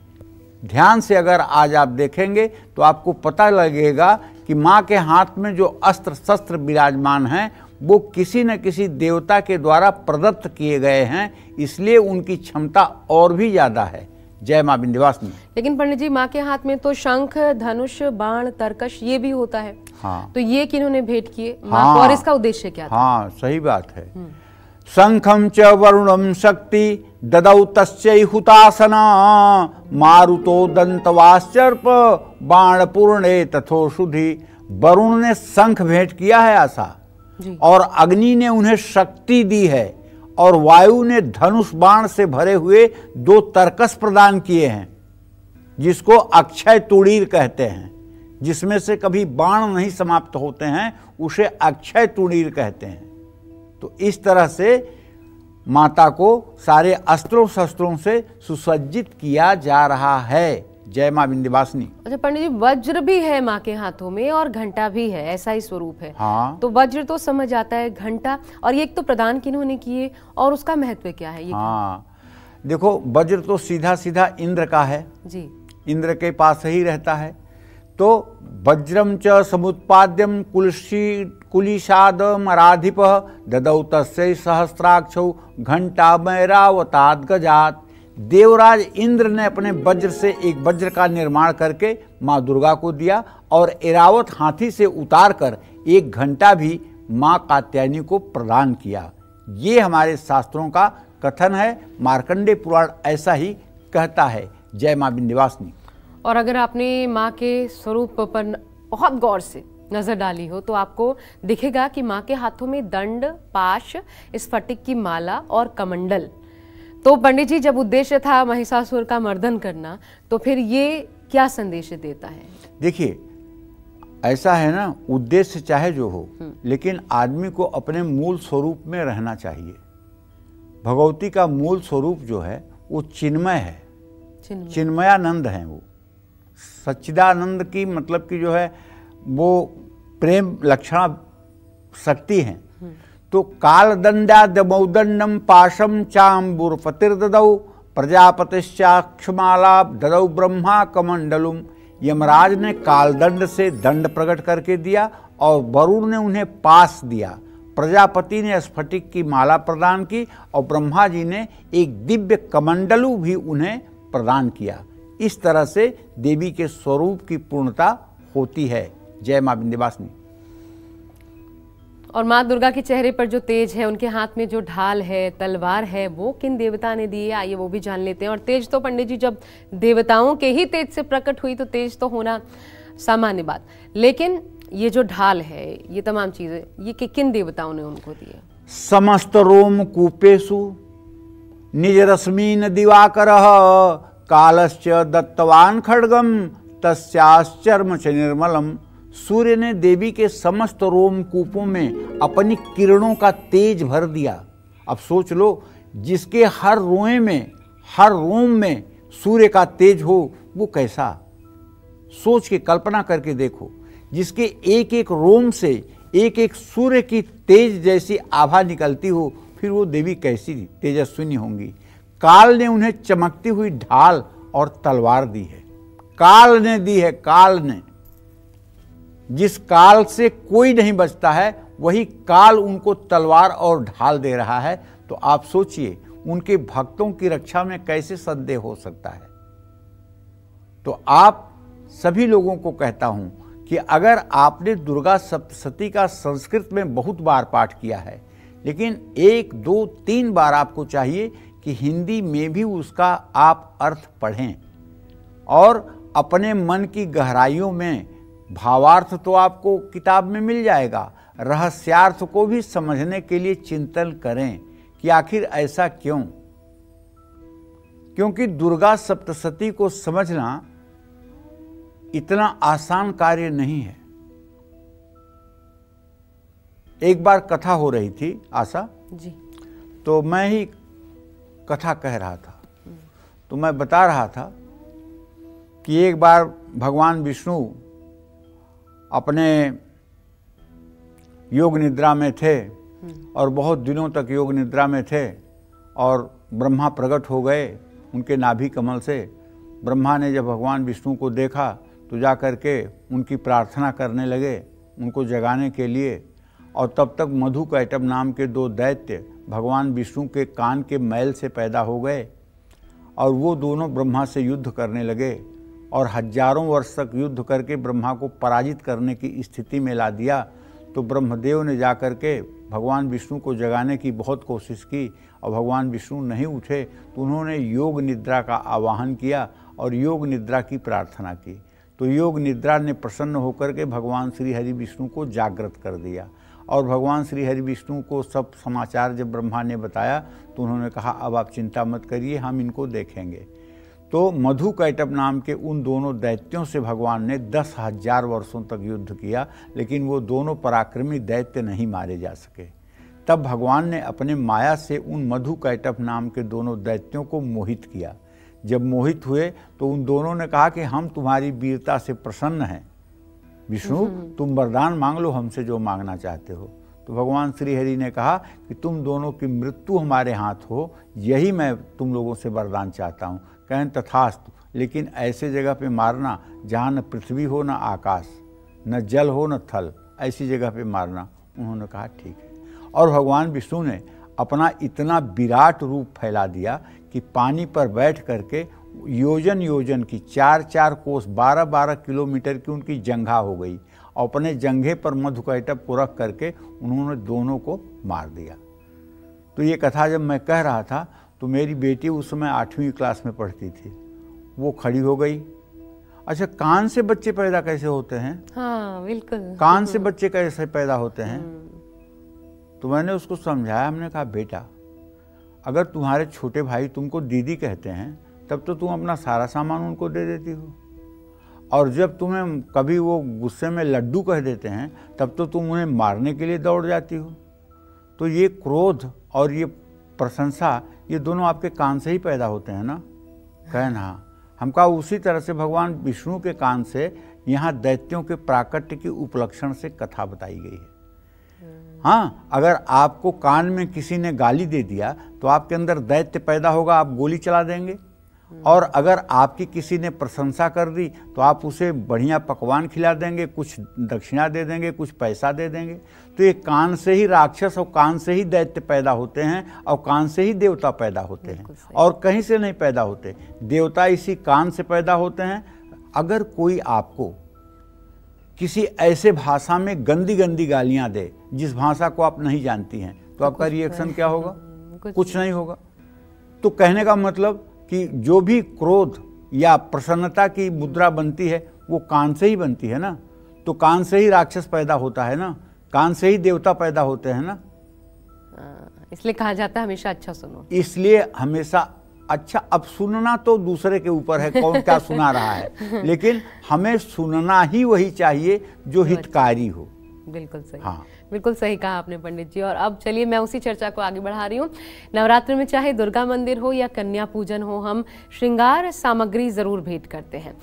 ध्यान से अगर आज आप देखेंगे तो आपको पता लगेगा कि माँ के हाथ में जो अस्त्र शस्त्र विराजमान हैं वो किसी न किसी देवता के द्वारा प्रदत्त किए गए हैं, इसलिए उनकी क्षमता और भी ज्यादा है। जय माँ विंध्यवासिनी। लेकिन पंडित जी, माँ के हाथ में तो शंख, धनुष, बाण, तरकश ये भी होता है। हाँ। तो ये किन्होंने भेंट किए माँ को, और इसका उद्देश्य क्या था? हाँ, सही बात है। शंखम च वरुणम शक्ति ददौ तस्यै हुतासना मारुतो दंतवाश्चर्प बाण पूर्णे तथोषुधि। वरुण ने शंख भेंट किया है आशा जी। और अग्नि ने उन्हें शक्ति दी है, और वायु ने धनुष बाण से भरे हुए 2 तरकस प्रदान किए हैं, जिसको अक्षय तुड़ीर कहते हैं। जिसमें से कभी बाण नहीं समाप्त होते हैं उसे अक्षय तुड़ीर कहते हैं। तो इस तरह से माता को सारे अस्त्रों शस्त्रों से सुसज्जित किया जा रहा है। जय माँ विंध्यवासिनी। अच्छा पंडित जी, वज्र भी है माँ के हाथों में और घंटा भी है, ऐसा ही स्वरूप है। हाँ। तो वज्र तो समझ आता है, घंटा और ये एक तो प्रदान किन्होंने किए और उसका महत्व क्या है? ये हाँ, देखो वज्र तो सीधा सीधा इंद्र का है जी, इंद्र के पास ही रहता है। तो वज्रम च समुत्पाद्यम कुलिशादमराधिप ददौ तस्यै सहस्राक्षौ घंटामयरावतात् गजात्। देवराज इंद्र ने अपने वज्र से एक वज्र का निर्माण करके माँ दुर्गा को दिया, और एरावत हाथी से उतार कर एक घंटा भी माँ कात्यायनी को प्रदान किया। ये हमारे शास्त्रों का कथन है, मार्कंडेय पुराण ऐसा ही कहता है। जय माँ विंध्यवासिनी। और अगर आपने माँ के स्वरूप पर बहुत गौर से नजर डाली हो तो आपको दिखेगा कि माँ के हाथों में दंड, पाश, स्फटिक की माला और कमंडल। तो पंडित जी, जब उद्देश्य था महिषासुर का मर्दन करना, तो फिर ये क्या संदेश देता है? देखिए, ऐसा है ना, उद्देश्य चाहे जो हो, लेकिन आदमी को अपने मूल स्वरूप में रहना चाहिए। भगवती का मूल स्वरूप जो है वो चिन्मय है, चिन्मयानंद है। वो सच्चिदानंद की मतलब कि जो है वो प्रेम लक्षण शक्ति है। तो कालदंडादमौदंडम पाशम चाम्बुरपतिर्ददौ प्रजापतिश्चाक्षमाला ददौ ब्रह्मा कमंडलुम। यमराज ने कालदंड से दंड प्रकट करके दिया और वरुण ने उन्हें पास दिया। प्रजापति ने स्फटिक की माला प्रदान की और ब्रह्मा जी ने एक दिव्य कमंडलू भी उन्हें प्रदान किया। इस तरह से देवी के स्वरूप की पूर्णता होती है। जय मां विंध्यवासिनी। और माँ दुर्गा के चेहरे पर जो तेज है, उनके हाथ में जो ढाल है, तलवार है, वो किन देवता ने दी है, आइए वो भी जान लेते हैं। और तेज तो पंडित जी, जब देवताओं के ही तेज से प्रकट हुई तो तेज तो होना सामान्य बात, लेकिन ये जो ढाल है, ये तमाम चीजें, ये किन देवताओं ने उनको दी है? समस्त रोम कूपेशु निज रश्मीन दिवाकरः कालश्च दत्तवान खड्गम तस्याश्चर्म च निर्मलम। सूर्य ने देवी के समस्त रोमकूपों में अपनी किरणों का तेज भर दिया। अब सोच लो, जिसके हर रोए में, हर रोम में सूर्य का तेज हो, वो कैसा, सोच के कल्पना करके देखो। जिसके एक एक रोम से एक एक सूर्य की तेज जैसी आभा निकलती हो, फिर वो देवी कैसी तेजस्विनी होंगी। काल ने उन्हें चमकती हुई ढाल और तलवार दी है। काल ने दी है, काल ने। जिस काल से कोई नहीं बचता है, वही काल उनको तलवार और ढाल दे रहा है। तो आप सोचिए, उनके भक्तों की रक्षा में कैसे संदेह हो सकता है। तो आप सभी लोगों को कहता हूं कि अगर आपने दुर्गा सप्तशती का संस्कृत में बहुत बार पाठ किया है, लेकिन 1, 2, 3 बार आपको चाहिए कि हिंदी में भी उसका आप अर्थ पढ़ें और अपने मन की गहराइयों में भावार्थ तो आपको किताब में मिल जाएगा, रहस्यार्थ को भी समझने के लिए चिंतन करें कि आखिर ऐसा क्यों। क्योंकि दुर्गा सप्तशती को समझना इतना आसान कार्य नहीं है। एक बार कथा हो रही थी आशा जी, तो मैं ही कथा कह रहा था। तो मैं बता रहा था कि एक बार भगवान विष्णु अपने योग निद्रा में थे और बहुत दिनों तक योग निद्रा में थे और ब्रह्मा प्रकट हो गए उनके नाभि कमल से। ब्रह्मा ने जब भगवान विष्णु को देखा तो जा कर के उनकी प्रार्थना करने लगे उनको जगाने के लिए। और तब तक मधुकैटभ नाम के दो दैत्य भगवान विष्णु के कान के मैल से पैदा हो गए और वो दोनों ब्रह्मा से युद्ध करने लगे और हजारों वर्ष तक युद्ध करके ब्रह्मा को पराजित करने की स्थिति में ला दिया। तो ब्रह्मदेव ने जा कर के भगवान विष्णु को जगाने की बहुत कोशिश की और भगवान विष्णु नहीं उठे तो उन्होंने योग निद्रा का आवाहन किया और योग निद्रा की प्रार्थना की। तो योग निद्रा ने प्रसन्न होकर के भगवान श्री हरि विष्णु को जागृत कर दिया और भगवान श्री हरि विष्णु को सब समाचार जब ब्रह्मा ने बताया तो उन्होंने कहा अब आप चिंता मत करिए, हम इनको देखेंगे। तो मधुकैटभ नाम के उन दोनों दैत्यों से भगवान ने 10,000 वर्षों तक युद्ध किया, लेकिन वो दोनों पराक्रमी दैत्य नहीं मारे जा सके। तब भगवान ने अपने माया से उन मधुकैटभ नाम के दोनों दैत्यों को मोहित किया। जब मोहित हुए तो उन दोनों ने कहा कि हम तुम्हारी वीरता से प्रसन्न हैं, विष्णु तुम वरदान मांग लो हमसे जो मांगना चाहते हो। तो भगवान श्री हरि ने कहा कि तुम दोनों की मृत्यु हमारे हाथ हो, यही मैं तुम लोगों से वरदान चाहता हूँ। कहें तथास्तु, लेकिन ऐसे जगह पे मारना जहाँ न पृथ्वी हो न आकाश, न जल हो न थल, ऐसी जगह पे मारना। उन्होंने कहा ठीक है। और भगवान विष्णु ने अपना इतना विराट रूप फैला दिया कि पानी पर बैठ करके योजन योजन की 4-4 कोस 12-12 किलोमीटर की उनकी जंघा हो गई और अपने जंघे पर मधुकैटभ को रख करके उन्होंने दोनों को मार दिया। तो ये कथा जब मैं कह रहा था तो मेरी बेटी उस समय 8वीं क्लास में पढ़ती थी, वो खड़ी हो गई। अच्छा, कान से बच्चे पैदा कैसे होते हैं? हाँ बिल्कुल, कान से बच्चे कैसे पैदा होते हैं? तो मैंने उसको समझाया, हमने कहा बेटा अगर तुम्हारे छोटे भाई तुमको दीदी कहते हैं तब तो तुम अपना सारा सामान उनको दे देती हो, और जब तुम्हें कभी वो गुस्से में लड्डू कह देते हैं तब तो तुम उन्हें मारने के लिए दौड़ जाती हो। तो ये क्रोध और ये प्रशंसा ये दोनों आपके कान से ही पैदा होते हैं ना? कहना हाँ। हम कहा उसी तरह से भगवान विष्णु के कान से यहाँ दैत्यों के प्राकट्य की उपलक्षण से कथा बताई गई है। हाँ, अगर आपको कान में किसी ने गाली दे दिया तो आपके अंदर दैत्य पैदा होगा, आप गोली चला देंगे। और अगर आपकी किसी ने प्रशंसा कर दी तो आप उसे बढ़िया पकवान खिला देंगे, कुछ दक्षिणा दे देंगे, कुछ पैसा दे देंगे। तो ये कान से ही राक्षस और कान से ही दैत्य पैदा होते हैं और कान से ही देवता पैदा होते हैं, और कहीं से नहीं पैदा होते। देवता इसी कान से पैदा होते हैं। अगर कोई आपको किसी ऐसे भाषा में गंदी गंदी गालियां दे जिस भाषा को आप नहीं जानती हैं तो आपका रिएक्शन क्या होगा? कुछ नहीं होगा। तो कहने का मतलब कि जो भी क्रोध या प्रसन्नता की मुद्रा बनती है वो कान से ही बनती है ना। तो कान से ही राक्षस पैदा होता है ना, कान से ही देवता पैदा होते हैं ना। इसलिए कहा जाता है हमेशा अच्छा सुनो। इसलिए हमेशा अच्छा, अब सुनना तो दूसरे के ऊपर है कौन क्या सुना रहा है, लेकिन हमें सुनना ही वही चाहिए जो हितकारी हो। बिल्कुल सही। हाँ, बिल्कुल सही कहा आपने पंडित जी। और अब चलिए मैं उसी चर्चा को आगे बढ़ा रही हूँ। नवरात्र में चाहे दुर्गा मंदिर हो या कन्या पूजन हो, हम श्रृंगार सामग्री जरूर भेंट करते हैं।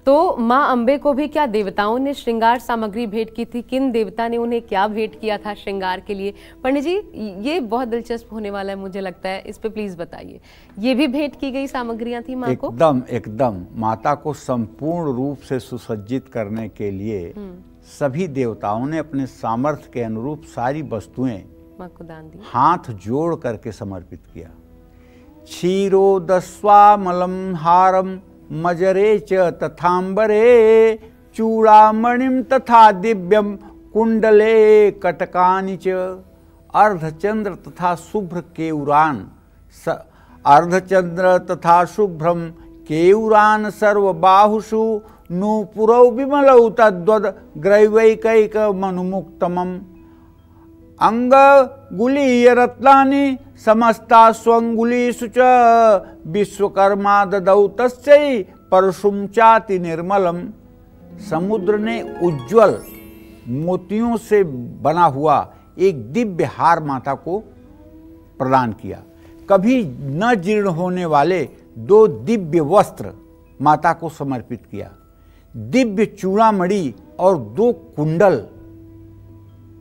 तो माँ अम्बे को भी क्या देवताओं ने श्रृंगार सामग्री भेंट की थी? किन देवता ने उन्हें क्या भेंट किया था श्रृंगार के लिए? पंडित जी ये बहुत दिलचस्प होने वाला है मुझे लगता है, इस पे प्लीज बताइए। ये भी भेंट की गई सामग्रियां थी माँ को? एकदम माता को संपूर्ण रूप से सुसज्जित करने के लिए सभी देवताओं ने अपने सामर्थ्य के अनुरूप सारी वस्तुएं माँ को दान दी, हाथ जोड़ करके समर्पित किया। क्षीरोदस्वामलम हारम मजरे च तथांबरे चूड़ामणिम तथा दिव्यम कुंडले कटकानि च अर्धचंद्र तथा शुभ्र केयूरान अर्धचंद्र तथा शुभ्रम केयूरान सर्वबाहुषु नूपुरौ विमलौ तद्वद ग्रैवैकैक मनुमुक्तमम् अंगुलीय रत्नानि समस्ता स्वंगुलीषु च विश्वकर्मा ददौ तस्यै परशुम चाति निर्मलम। समुद्र ने उज्ज्वल मोतियों से बना हुआ एक दिव्य हार माता को प्रदान किया। कभी न जीर्ण होने वाले 2 दिव्य वस्त्र माता को समर्पित किया। दिव्य चूड़ामणि और 2 कुंडल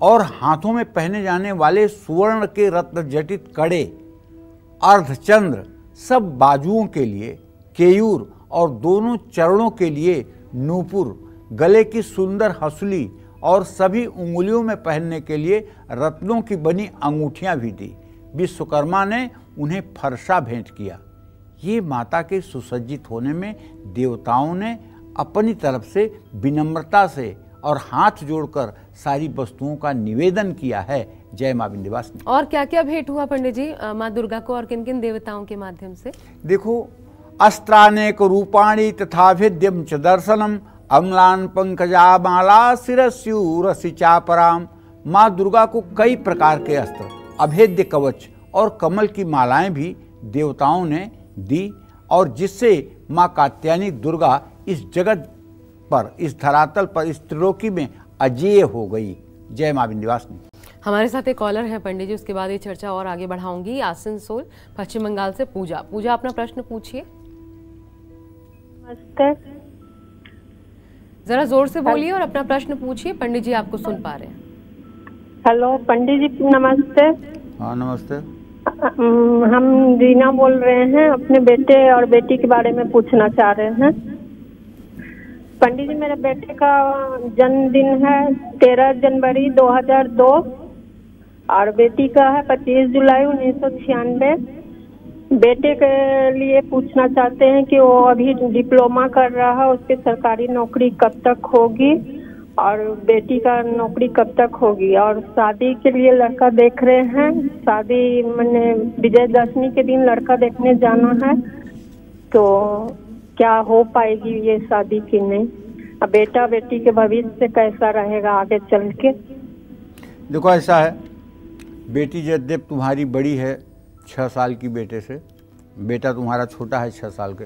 और हाथों में पहने जाने वाले सुवर्ण के रत्न जटित कड़े, अर्धचंद्र, सब बाजुओं के लिए केयूर और दोनों चरणों के लिए नूपुर, गले की सुंदर हंसुली और सभी उंगलियों में पहनने के लिए रत्नों की बनी अंगूठियां भी दी। विश्वकर्मा ने उन्हें फरसा भेंट किया। ये माता के सुसज्जित होने में देवताओं ने अपनी तरफ से विनम्रता से और हाथ जोड़कर सारी वस्तुओं का निवेदन किया है। जय मां विंध्यवासिनी। और क्या क्या भेंट हुआ पंडित जी माँ दुर्गा को और किन किन देवताओं के माध्यम से? देखो, अस्त्रानेक रूपाणी तथा भेद्यम च दर्शनम, अम्लान पंकजा माला शिरस्यूरसि चापराम। माँ दुर्गा को कई प्रकार के अस्त्र, अभेद्य कवच और कमल की मालाएं भी देवताओं ने दी, और जिससे माँ कात्यायनी दुर्गा इस जगत पर, इस धरातल पर, इस त्रिलोकी में अजेय हो गई। जय मां विंध्यवासिनी। हमारे साथ एक कॉलर है पंडित जी, उसके बाद ये चर्चा और आगे बढ़ाऊंगी। आसनसोल पश्चिम बंगाल से पूजा। पूजा, अपना प्रश्न पूछिए। नमस्ते। जरा जोर से बोलिए और अपना प्रश्न पूछिए, पंडित जी आपको सुन पा रहे हैं। हेलो पंडित जी, नमस्ते। हाँ नमस्ते। हम रीना बोल रहे हैं, अपने बेटे और बेटी के बारे में पूछना चाह रहे हैं। पंडित जी, मेरे बेटे का जन्मदिन है 13 जनवरी 2002 और बेटी का है 25 जुलाई 1996। बेटे के लिए पूछना चाहते हैं कि वो अभी डिप्लोमा कर रहा है, उसकी सरकारी नौकरी कब तक होगी और बेटी का नौकरी कब तक होगी, और शादी के लिए लड़का देख रहे हैं। शादी मैंने विजयदशमी के दिन लड़का देखने जाना है, तो क्या हो पाएगी ये शादी की नहीं? अब बेटा बेटी के भविष्य कैसा रहेगा आगे चल के? देखो, ऐसा है, बेटी यद्यप तुम्हारी बड़ी है 6 साल की बेटे से, बेटा तुम्हारा छोटा है 6 साल के,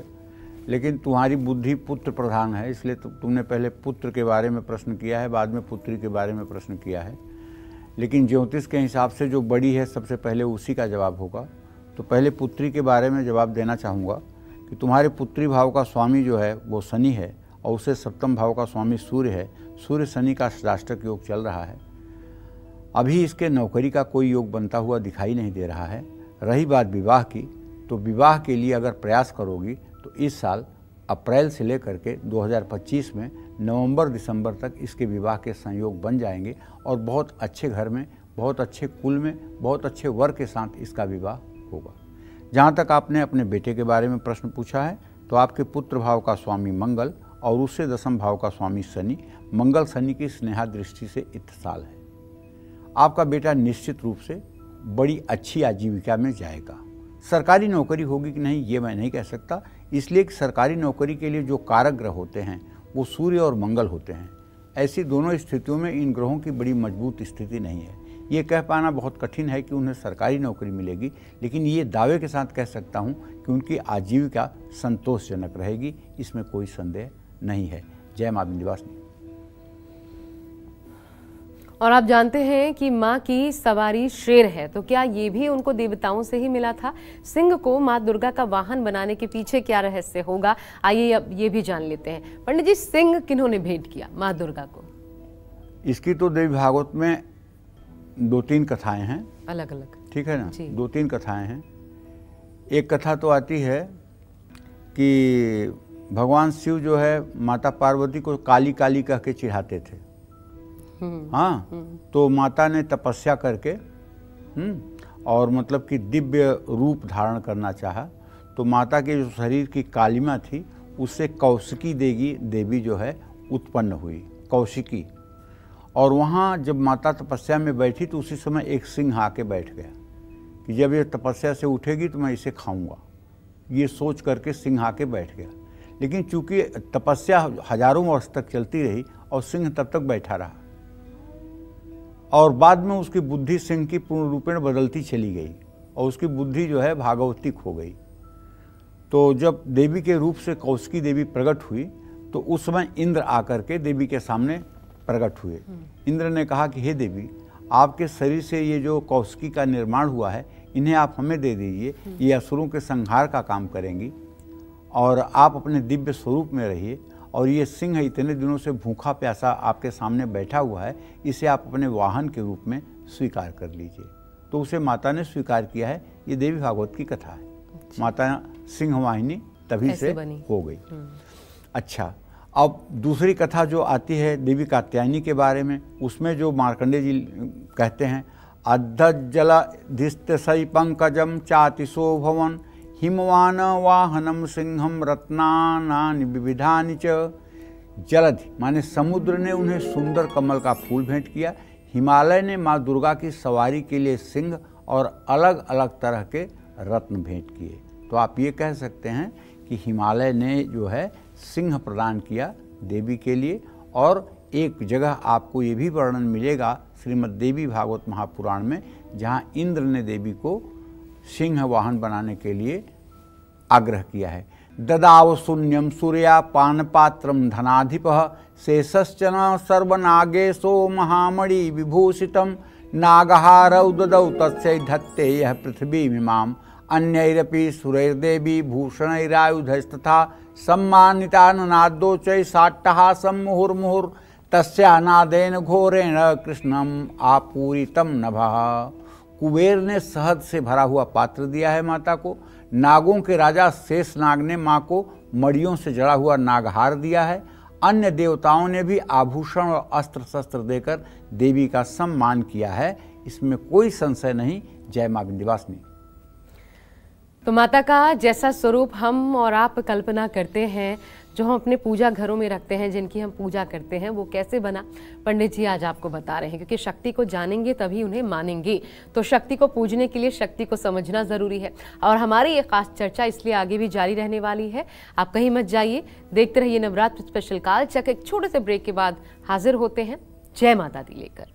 लेकिन तुम्हारी बुद्धि पुत्र प्रधान है, इसलिए तुमने पहले पुत्र के बारे में प्रश्न किया है, बाद में पुत्री के बारे में प्रश्न किया है। लेकिन ज्योतिष के हिसाब से जो बड़ी है सबसे पहले उसी का जवाब होगा। तो पहले पुत्री के बारे में जवाब देना चाहूँगा कि तुम्हारे पुत्री भाव का स्वामी जो है वो शनि है, और उसे सप्तम भाव का स्वामी सूर्य है। सूर्य शनि का षष्ठाष्टक योग चल रहा है। अभी इसके नौकरी का कोई योग बनता हुआ दिखाई नहीं दे रहा है। रही बात विवाह की, तो विवाह के लिए अगर प्रयास करोगी तो इस साल अप्रैल से लेकर के 2025 में नवंबर दिसंबर तक इसके विवाह के संयोग बन जाएंगे, और बहुत अच्छे घर में, बहुत अच्छे कुल में, बहुत अच्छे वर के साथ इसका विवाह होगा। जहाँ तक आपने अपने बेटे के बारे में प्रश्न पूछा है, तो आपके पुत्र भाव का स्वामी मंगल और उससे दशम भाव का स्वामी शनि, मंगल शनि की स्नेहा दृष्टि से इत्तेसाल है। आपका बेटा निश्चित रूप से बड़ी अच्छी आजीविका में जाएगा। सरकारी नौकरी होगी कि नहीं ये मैं नहीं कह सकता, इसलिए कि सरकारी नौकरी के लिए जो कारक ग्रह होते हैं वो सूर्य और मंगल होते हैं। ऐसी दोनों स्थितियों में इन ग्रहों की बड़ी मजबूत स्थिति नहीं है। ये कह पाना बहुत कठिन है कि उन्हें सरकारी नौकरी मिलेगी, लेकिन ये दावे के साथ कह सकता हूँ कि उनकी आजीविका संतोषजनक रहेगी, इसमें कोई संदेह नहीं है। जय मां विंध्यवासिनी। और आप जानते हैं कि माँ की सवारी शेर है, तो क्या ये भी उनको देवताओं से ही मिला था? सिंह को माँ दुर्गा का वाहन बनाने के पीछे क्या रहस्य होगा, आइए अब ये भी जान लेते हैं। पंडित जी, सिंह किन्होंने भेंट किया माँ दुर्गा को? इसकी तो देवी भागवत में 2-3 कथाएं हैं, अलग अलग, ठीक है ना? जी। 2-3 कथाएं हैं। एक कथा तो आती है कि भगवान शिव जो है माता पार्वती को काली काली कह के चिढ़ाते थे। हाँ, तो माता ने तपस्या करके और मतलब कि दिव्य रूप धारण करना चाहा, तो माता के जो शरीर की कालिमा थी उससे कौशिकी देवी जो है उत्पन्न हुई, कौशिकी। और वहाँ जब माता तपस्या में बैठी तो उसी समय एक सिंह आके बैठ गया कि जब ये तपस्या से उठेगी तो मैं इसे खाऊंगा, ये सोच करके सिंह आके बैठ गया। लेकिन चूंकि तपस्या हजारों वर्ष तक चलती रही और सिंह तब तक बैठा रहा, और बाद में उसकी बुद्धि सिंह की पूर्ण रूपेण बदलती चली गई और उसकी बुद्धि जो है भागवतिक हो गई। तो जब देवी के रूप से कौशिकी देवी प्रकट हुई तो उस समय इंद्र आकर के देवी के सामने प्रकट हुए। इंद्र ने कहा कि हे देवी, आपके शरीर से ये जो कौशिकी का निर्माण हुआ है इन्हें आप हमें दे दीजिए, ये असुरों के संहार का काम करेंगी और आप अपने दिव्य स्वरूप में रहिए। और ये सिंह इतने दिनों से भूखा प्यासा आपके सामने बैठा हुआ है, इसे आप अपने वाहन के रूप में स्वीकार कर लीजिए। तो उसे माता ने स्वीकार किया है। ये देवी भागवत की कथा है। माता सिंह वाहिनी तभी से हो गई। अच्छा, अब दूसरी कथा जो आती है देवी कात्यायनी के बारे में, उसमें जो मार्कंडेय जी कहते हैं, अद्धजलाधिष्ठसै पंकजम चातिशो भवन हिमवान वाहनम सिंहम रत्नानि विविधानि च। जलधि माने समुद्र ने उन्हें सुंदर कमल का फूल भेंट किया। हिमालय ने माँ दुर्गा की सवारी के लिए सिंह और अलग अलग तरह के रत्न भेंट किए। तो आप ये कह सकते हैं कि हिमालय ने जो है सिंह प्रदान किया देवी के लिए। और एक जगह आपको ये भी वर्णन मिलेगा श्रीमद् देवी भागवत महापुराण में, जहाँ इंद्र ने देवी को सिंह वाहन बनाने के लिए आग्रह किया है। ददाव शून्यम सूर्या पानपात्रम धनाधिपः शेषश्चन सर्वनागेशो महामणि विभूषितम नागहारौ ददौ तस्यै धत्ते यह पृथ्वीमिमाम् अन्यैरपि सुरैर्देवी भूषणैरायुधस्तथा सम्मानिताननादोचै साट्टहासं मुहुर्मुहुर् तस्यानादेन घोरेण कृष्णम आपूरितम नभः। कुबेर ने शहद से भरा हुआ पात्र दिया है माता को। नागों के राजा शेषनाग ने माँ को मड़ियों से जड़ा हुआ नागहार दिया है। अन्य देवताओं ने भी आभूषण और अस्त्र शस्त्र देकर देवी का सम्मान किया है। इसमें कोई संशय नहीं। जय मां विंध्यवासिनी। तो माता का जैसा स्वरूप हम और आप कल्पना करते हैं, जो हम अपने पूजा घरों में रखते हैं, जिनकी हम पूजा करते हैं, वो कैसे बना, पंडित जी आज आपको बता रहे हैं। क्योंकि शक्ति को जानेंगे तभी उन्हें मानेंगे। तो शक्ति को पूजने के लिए शक्ति को समझना जरूरी है। और हमारी ये खास चर्चा इसलिए आगे भी जारी रहने वाली है। आप कहीं मत जाइए, देखते रहिए नवरात्र स्पेशल कालचक्र। एक छोटे से ब्रेक के बाद हाजिर होते हैं जय माता दी लेकर।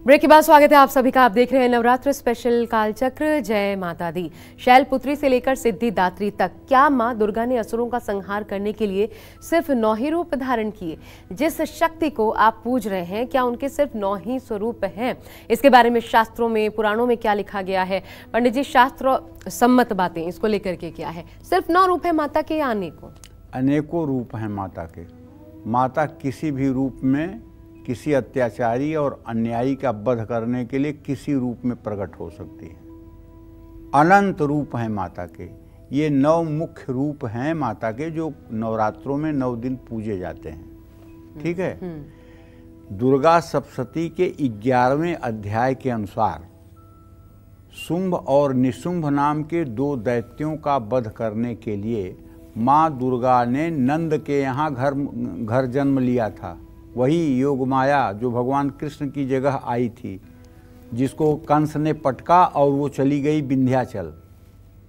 ब्रेक के बाद स्वागत है आप सभी का। आप देख रहे हैं नवरात्र स्पेशल कालचक्र जय माता दी। शैलपुत्री से लेकर सिद्धिदात्री तक क्या मां दुर्गा ने असुरों का संहार करने के लिए सिर्फ 9 ही रूप धारण किए? जिस शक्ति को आप पूज रहे हैं, क्या उनके सिर्फ 9 ही स्वरूप हैं? इसके बारे में शास्त्रों में, पुराणों में क्या लिखा गया है? पंडित जी, शास्त्र सम्मत बातें इसको लेकर के क्या है? सिर्फ 9 रूप है माता के या अनेकों? अनेकों रूप हैं माता के। माता किसी भी रूप में किसी अत्याचारी और अन्यायी का वध करने के लिए किसी रूप में प्रकट हो सकती है। अनंत रूप हैं माता के। ये 9 मुख्य रूप हैं माता के, जो नवरात्रों में 9 दिन पूजे जाते हैं। ठीक है। दुर्गा सप्तशती के 11वें अध्याय के अनुसार शुंभ और निशुंभ नाम के 2 दैत्यों का वध करने के लिए माँ दुर्गा ने नंद के यहाँ घर जन्म लिया था। वही योग माया जो भगवान कृष्ण की जगह आई थी, जिसको कंस ने पटका और वो चली गई विंध्याचल,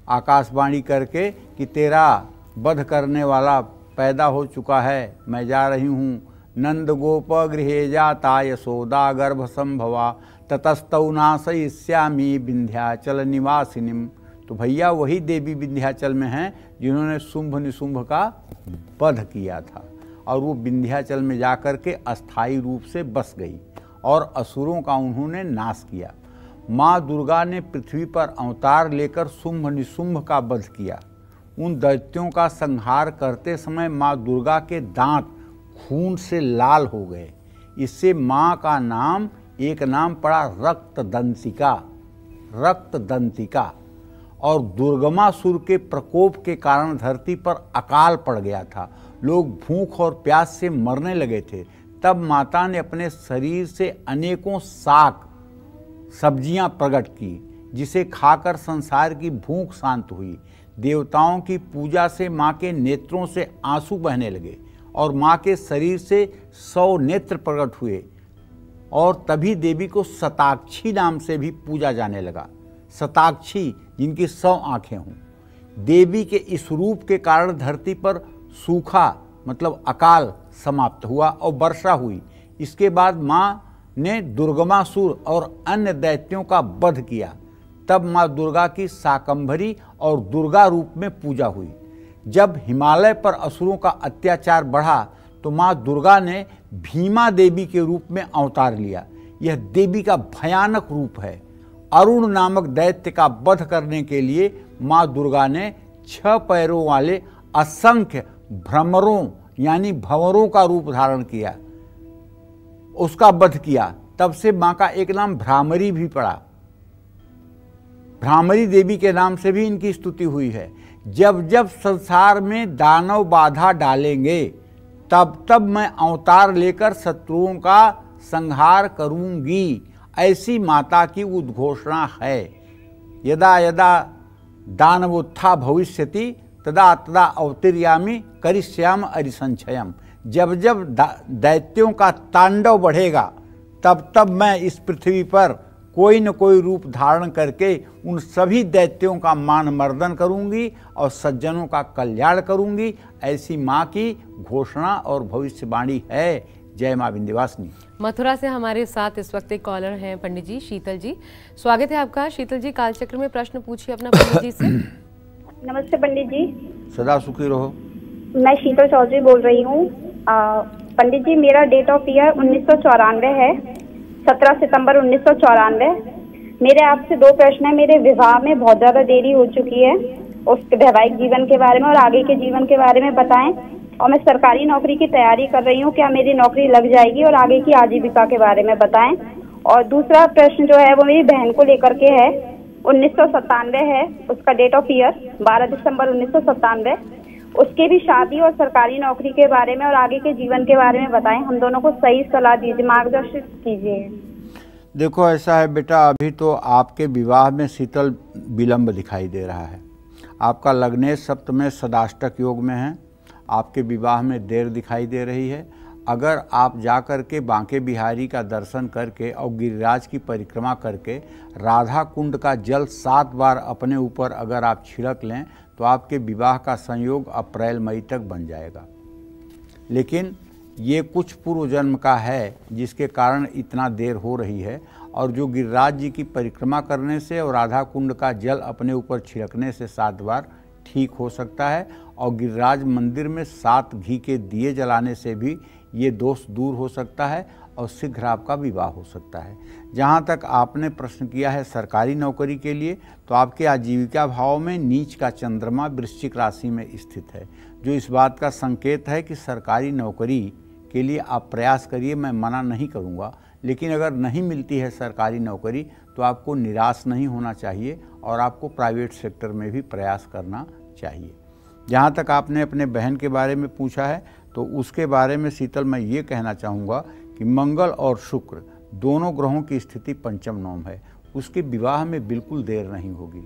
आकाशवाणी करके कि तेरा वध करने वाला पैदा हो चुका है, मैं जा रही हूँ। नंद गोप गृहे जाता यशोदा गर्भ संभवा ततस्तौ नाशयिष्यामि विंध्याचल निवासिनीम। तो भैया वही देवी विंध्याचल में हैं जिन्होंने शुंभ निशुंभ का वध किया था, और वो विंध्याचल में जाकर के अस्थायी रूप से बस गई और असुरों का उन्होंने नाश किया। माँ दुर्गा ने पृथ्वी पर अवतार लेकर शुंभ निशुंभ का वध किया। उन दैत्यों का संहार करते समय माँ दुर्गा के दांत खून से लाल हो गए। इससे माँ का नाम, एक नाम पड़ा रक्तदंतिका, रक्तदंतिका। और दुर्गमासुर के प्रकोप के कारण धरती पर अकाल पड़ गया था, लोग भूख और प्यास से मरने लगे थे। तब माता ने अपने शरीर से अनेकों शाक सब्जियां प्रकट की, जिसे खाकर संसार की भूख शांत हुई। देवताओं की पूजा से माँ के नेत्रों से आंसू बहने लगे और माँ के शरीर से 100 नेत्र प्रकट हुए। और तभी देवी को शताक्षी नाम से भी पूजा जाने लगा। शताक्षी, जिनकी 100 आंखें हों। देवी के इस रूप के कारण धरती पर सूखा मतलब अकाल समाप्त हुआ और वर्षा हुई। इसके बाद माँ ने दुर्गमासुर और अन्य दैत्यों का वध किया। तब माँ दुर्गा की शाकंभरी और दुर्गा रूप में पूजा हुई। जब हिमालय पर असुरों का अत्याचार बढ़ा तो माँ दुर्गा ने भीमा देवी के रूप में अवतार लिया। यह देवी का भयानक रूप है। अरुण नामक दैत्य का वध करने के लिए माँ दुर्गा ने 6 पैरों वाले असंख्य भ्रमरों यानी भंवरों का रूप धारण किया, उसका वध किया। तब से माँ का एक नाम भ्रामरी भी पड़ा। भ्रामरी देवी के नाम से भी इनकी स्तुति हुई है। जब जब संसार में दानव बाधा डालेंगे तब तब मैं अवतार लेकर शत्रुओं का संहार करूंगी, ऐसी माता की उद्घोषणा है। यदा यदा दानवोत्था भविष्यति तदा तदा अवतीर्यामि करिष्याम अरिसंचयम। जब जब दैत्यों का तांडव बढ़ेगा तब तब मैं इस पृथ्वी पर कोई न कोई रूप धारण करके उन सभी दैत्यों का मान मर्दन करूंगी और सज्जनों का कल्याण करूंगी, ऐसी माँ की घोषणा और भविष्यवाणी है। जय माँ विंध्यवासिनी। मथुरा से हमारे साथ इस वक्त एक कॉलर हैं पंडित जी, शीतल जी। स्वागत है आपका। शीतल जी, कालचक्र में प्रश्न पूछिए अपना पंडित जी से। नमस्ते पंडित जी। सदा सुखी रहो। मैं शीतल चौधरी बोल रही हूँ। पंडित जी, मेरा डेट ऑफ ईयर 1994 है, 17 सितंबर 1994। मेरे आपसे 2 प्रश्न है। मेरे विवाह में बहुत ज्यादा देरी हो चुकी है, उस वैवाहिक जीवन के बारे में और आगे के जीवन के बारे में बताएं। और मैं सरकारी नौकरी की तैयारी कर रही हूँ, क्या मेरी नौकरी लग जाएगी, और आगे की आजीविका के बारे में बताएं। और दूसरा प्रश्न जो है वो मेरी बहन को लेकर के है। 1997 है उसका डेट ऑफ ईयर, 12 दिसंबर 1997। उसके भी शादी और सरकारी नौकरी के बारे में और आगे के जीवन के बारे में बताएं। हम दोनों को सही सलाह दीजिए, मार्गदर्शित कीजिए। देखो, ऐसा है बेटा, अभी तो आपके विवाह में शीतल विलंब दिखाई दे रहा है। आपका लग्नेश सप्तमेश सदाष्टक योग में है, आपके विवाह में देर दिखाई दे रही है। अगर आप जा कर के बांके बिहारी का दर्शन करके और गिरिराज की परिक्रमा करके राधा कुंड का जल 7 बार अपने ऊपर अगर आप छिड़क लें तो आपके विवाह का संयोग अप्रैल मई तक बन जाएगा। लेकिन ये कुछ पूर्व जन्म का है जिसके कारण इतना देर हो रही है, और जो गिरिराज जी की परिक्रमा करने से और राधा कुंड का जल अपने ऊपर छिड़कने से 7 बार ठीक हो सकता है। और गिरिराज मंदिर में 7 घी के दिए जलाने से भी ये दोष दूर हो सकता है और शीघ्र आपका विवाह हो सकता है। जहाँ तक आपने प्रश्न किया है सरकारी नौकरी के लिए, तो आपके आजीविका भाव में नीच का चंद्रमा वृश्चिक राशि में स्थित है, जो इस बात का संकेत है कि सरकारी नौकरी के लिए आप प्रयास करिए, मैं मना नहीं करूँगा। लेकिन अगर नहीं मिलती है सरकारी नौकरी तो आपको निराश नहीं होना चाहिए और आपको प्राइवेट सेक्टर में भी प्रयास करना चाहिए। जहाँ तक आपने अपने बहन के बारे में पूछा है तो उसके बारे में शीतल मैं ये कहना चाहूँगा कि मंगल और शुक्र दोनों ग्रहों की स्थिति पंचम नवम है। उसके विवाह में बिल्कुल देर नहीं होगी,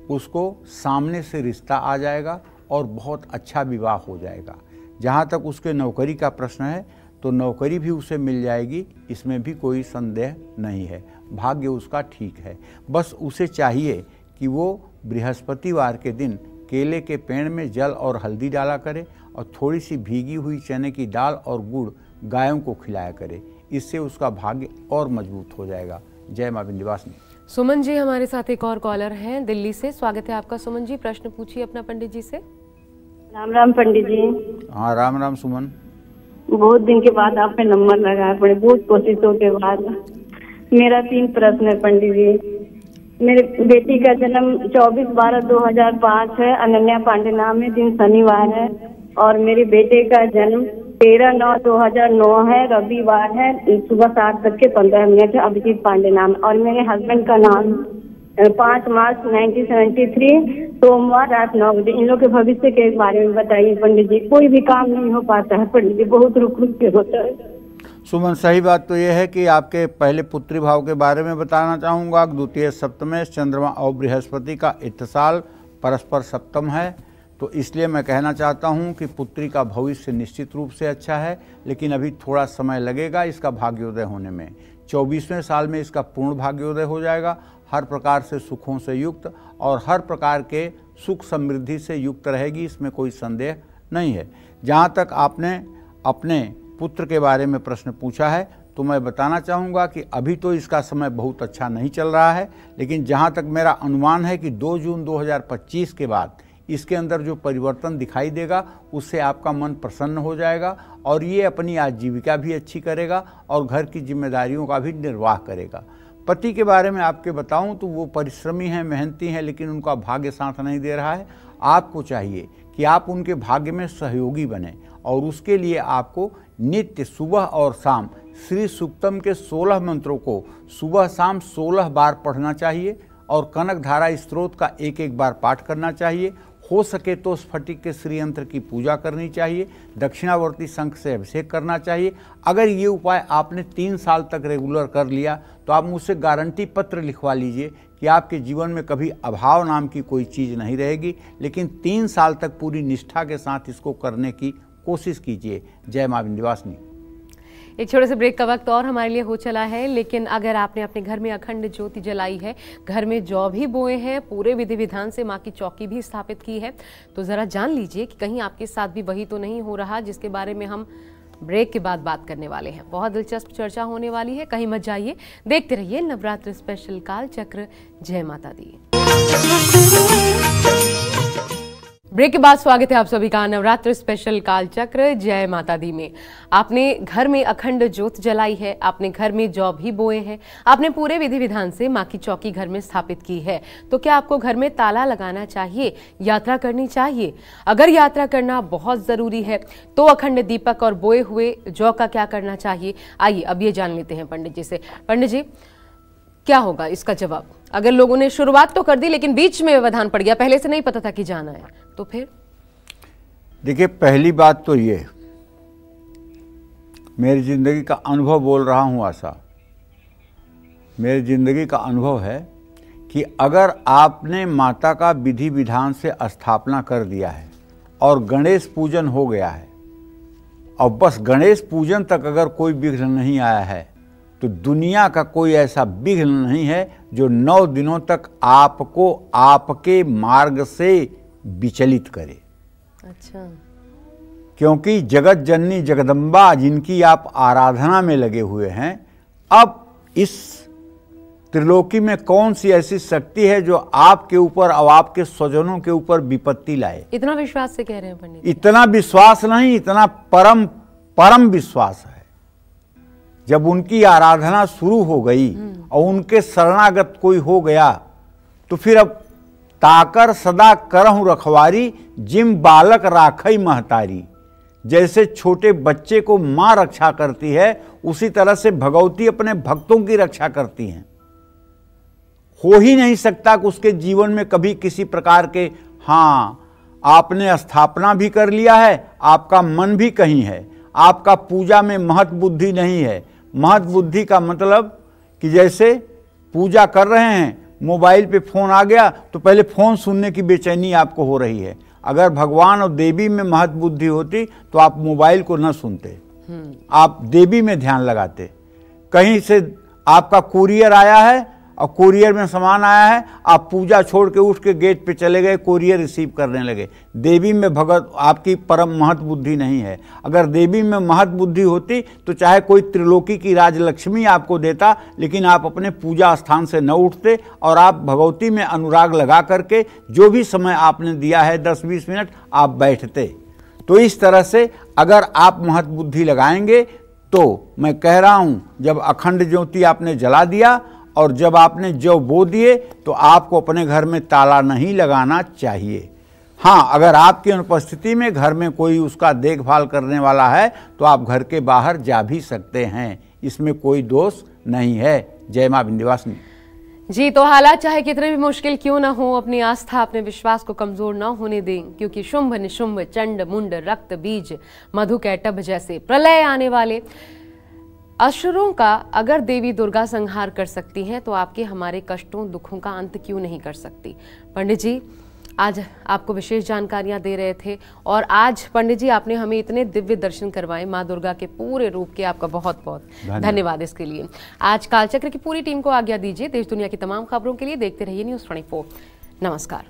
उसको सामने से रिश्ता आ जाएगा और बहुत अच्छा विवाह हो जाएगा। जहाँ तक उसके नौकरी का प्रश्न है तो नौकरी भी उसे मिल जाएगी, इसमें भी कोई संदेह नहीं है। भाग्य उसका ठीक है। बस उसे चाहिए कि वो बृहस्पतिवार के दिन केले के पेड़ में जल और हल्दी डाला करे और थोड़ी सी भीगी हुई चने की दाल और गुड़ गायों को खिलाया करे, इससे उसका भाग्य और मजबूत हो जाएगा। जय मां विंध्यवासिनी। सुमन जी हमारे साथ एक और कॉलर हैं दिल्ली से। स्वागत है आपका सुमन जी, प्रश्न पूछिए अपना पंडित जी से। राम राम पंडित जी। हाँ राम राम सुमन। बहुत दिन के बाद आपने नंबर लगाया, पड़े बहुत कोशिशों के बाद। मेरा 3 प्रश्न है पंडित जी। मेरे बेटी का जन्म 24/12/2005 है, अनन्या पांडे नाम है, दिन शनिवार है। और मेरे बेटे का जन्म 13/9/2009 है, रविवार है, सुबह 7:15 है, अभिजीत पांडे नाम। और मेरे हस्बैंड का नाम 5 मार्च 1973 सोमवार रात 9 बजे। इन लोग के भविष्य के बारे में बताइए पंडित जी। कोई भी काम नहीं हो पाता है पंडित जी, बहुत रुक रुक के होता है। सुमन, सही बात तो यह है कि आपके पहले पुत्री भाव के बारे में बताना चाहूँगा। द्वितीय सप्तमेश चंद्रमा और बृहस्पति का इत्तेसाल परस्पर सप्तम है, तो इसलिए मैं कहना चाहता हूँ कि पुत्री का भविष्य निश्चित रूप से अच्छा है, लेकिन अभी थोड़ा समय लगेगा इसका भाग्योदय होने में। 24वें साल में इसका पूर्ण भाग्योदय हो जाएगा, हर प्रकार से सुखों से युक्त और हर प्रकार के सुख समृद्धि से युक्त रहेगी, इसमें कोई संदेह नहीं है। जहाँ तक आपने अपने पुत्र के बारे में प्रश्न पूछा है तो मैं बताना चाहूँगा कि अभी तो इसका समय बहुत अच्छा नहीं चल रहा है, लेकिन जहाँ तक मेरा अनुमान है कि 2 जून 2025 के बाद इसके अंदर जो परिवर्तन दिखाई देगा उससे आपका मन प्रसन्न हो जाएगा और ये अपनी आजीविका भी अच्छी करेगा और घर की जिम्मेदारियों का भी निर्वाह करेगा। पति के बारे में आपके बताऊं तो वो परिश्रमी हैं, मेहनती हैं, लेकिन उनका भाग्य साथ नहीं दे रहा है। आपको चाहिए कि आप उनके भाग्य में सहयोगी बने और उसके लिए आपको नित्य सुबह और शाम श्री सूक्तम के 16 मंत्रों को सुबह शाम 16 बार पढ़ना चाहिए और कनक धारा स्त्रोत का एक बार पाठ करना चाहिए। हो सके तो स्फटिक के श्री यंत्र की पूजा करनी चाहिए, दक्षिणावर्ती शंख से अभिषेक करना चाहिए। अगर ये उपाय आपने 3 साल तक रेगुलर कर लिया तो आप मुझसे गारंटी पत्र लिखवा लीजिए कि आपके जीवन में कभी अभाव नाम की कोई चीज़ नहीं रहेगी। लेकिन 3 साल तक पूरी निष्ठा के साथ इसको करने की कोशिश कीजिए। जय मां विंध्यवासिनी। एक छोटे से ब्रेक का वक्त और हमारे लिए हो चला है, लेकिन अगर आपने अपने घर में अखंड ज्योति जलाई है, घर में जौ भी बोए हैं, पूरे विधि विधान से माँ की चौकी भी स्थापित की है, तो ज़रा जान लीजिए कि कहीं आपके साथ भी वही तो नहीं हो रहा जिसके बारे में हम ब्रेक के बाद बात करने वाले हैं। बहुत दिलचस्प चर्चा होने वाली है, कहीं मत जाइए, देखते रहिए नवरात्र स्पेशल काल चक्र। जय माता दी। ब्रेक के बाद स्वागत है आप सभी का नवरात्र स्पेशल काल चक्र जय माता दी में। आपने घर में अखंड ज्योत जलाई है, आपने घर में जौ भी बोए हैं, आपने पूरे विधि विधान से माँ की चौकी घर में स्थापित की है, तो क्या आपको घर में ताला लगाना चाहिए, यात्रा करनी चाहिए? अगर यात्रा करना बहुत जरूरी है तो अखंड दीपक और बोए हुए जौ का क्या करना चाहिए? आइए अब ये जान लेते हैं पंडित जी से। पंडित जी, क्या होगा इसका जवाब? अगर लोगों ने शुरुआत तो कर दी लेकिन बीच में व्यवधान पड़ गया, पहले से नहीं पता था कि जाना है, तो फिर? देखिए, पहली बात तो ये मेरी जिंदगी का अनुभव बोल रहा हूं। आशा मेरी जिंदगी का अनुभव है कि अगर आपने माता का विधि विधान से स्थापना कर दिया है और गणेश पूजन हो गया है और बस गणेश पूजन तक अगर कोई विघ्न नहीं आया है तो दुनिया का कोई ऐसा विघ्न नहीं है जो 9 दिनों तक आपको आपके मार्ग से विचलित करे। अच्छा। क्योंकि जगत जननी जगदम्बा जिनकी आप आराधना में लगे हुए हैं, अब इस त्रिलोकी में कौन सी ऐसी शक्ति है जो आपके ऊपर और आपके स्वजनों के ऊपर विपत्ति लाए? इतना विश्वास से कह रहे हैं पंडित? इतना विश्वास नहीं, इतना परम विश्वास है। जब उनकी आराधना शुरू हो गई और उनके शरणागत कोई हो गया तो फिर अब ताकर सदा करहु रखवारी, जिम बालक राखई महतारी। जैसे छोटे बच्चे को मां रक्षा करती है, उसी तरह से भगवती अपने भक्तों की रक्षा करती हैं। हो ही नहीं सकता कि उसके जीवन में कभी किसी प्रकार के, हाँ आपने स्थापना भी कर लिया है, आपका मन भी कहीं है, आपका पूजा में महत बुद्धि नहीं है। महत बुद्धि का मतलब कि जैसे पूजा कर रहे हैं, मोबाइल पे फोन आ गया तो पहले फोन सुनने की बेचैनी आपको हो रही है। अगर भगवान और देवी में महत बुद्धि होती तो आप मोबाइल को न सुनते, आप देवी में ध्यान लगाते। कहीं से आपका कुरियर आया है और कुरियर में सामान आया है, आप पूजा छोड़ के उठ के गेट पे चले गए, कुरियर रिसीव करने लगे। देवी में भगत आपकी परम महत बुद्धि नहीं है। अगर देवी में महत बुद्धि होती तो चाहे कोई त्रिलोकी की राजलक्ष्मी आपको देता, लेकिन आप अपने पूजा स्थान से न उठते और आप भगवती में अनुराग लगा करके जो भी समय आपने दिया है 10-20 मिनट आप बैठते। तो इस तरह से अगर आप महत बुद्धि लगाएंगे तो मैं कह रहा हूँ, जब अखंड ज्योति आपने जला दिया और जब आपने जौ बो दिए तो आपको अपने घर में ताला नहीं लगाना चाहिए। हाँ, अगर आपकी अनुपस्थिति में घर में कोई उसका देखभाल करने वाला है तो आप घर के बाहर जा भी सकते हैं, इसमें कोई दोष नहीं है। जय मां विंध्यवासिनी। जी, तो हालात चाहे कितने भी मुश्किल क्यों ना हो, अपनी आस्था अपने विश्वास को कमजोर ना होने दें, क्योंकि शुंभ निशुंभ चंड मुंड रक्त बीज मधु कैटभ जैसे प्रलय आने वाले असुरों का अगर देवी दुर्गा संहार कर सकती हैं तो आपके हमारे कष्टों दुखों का अंत क्यों नहीं कर सकती? पंडित जी आज आपको विशेष जानकारियां दे रहे थे और आज पंडित जी आपने हमें इतने दिव्य दर्शन करवाए मां दुर्गा के पूरे रूप के, आपका बहुत बहुत धन्यवाद इसके लिए। आज कालचक्र की पूरी टीम को आज्ञा दीजिए। देश दुनिया की तमाम खबरों के लिए देखते रहिए News 24। नमस्कार।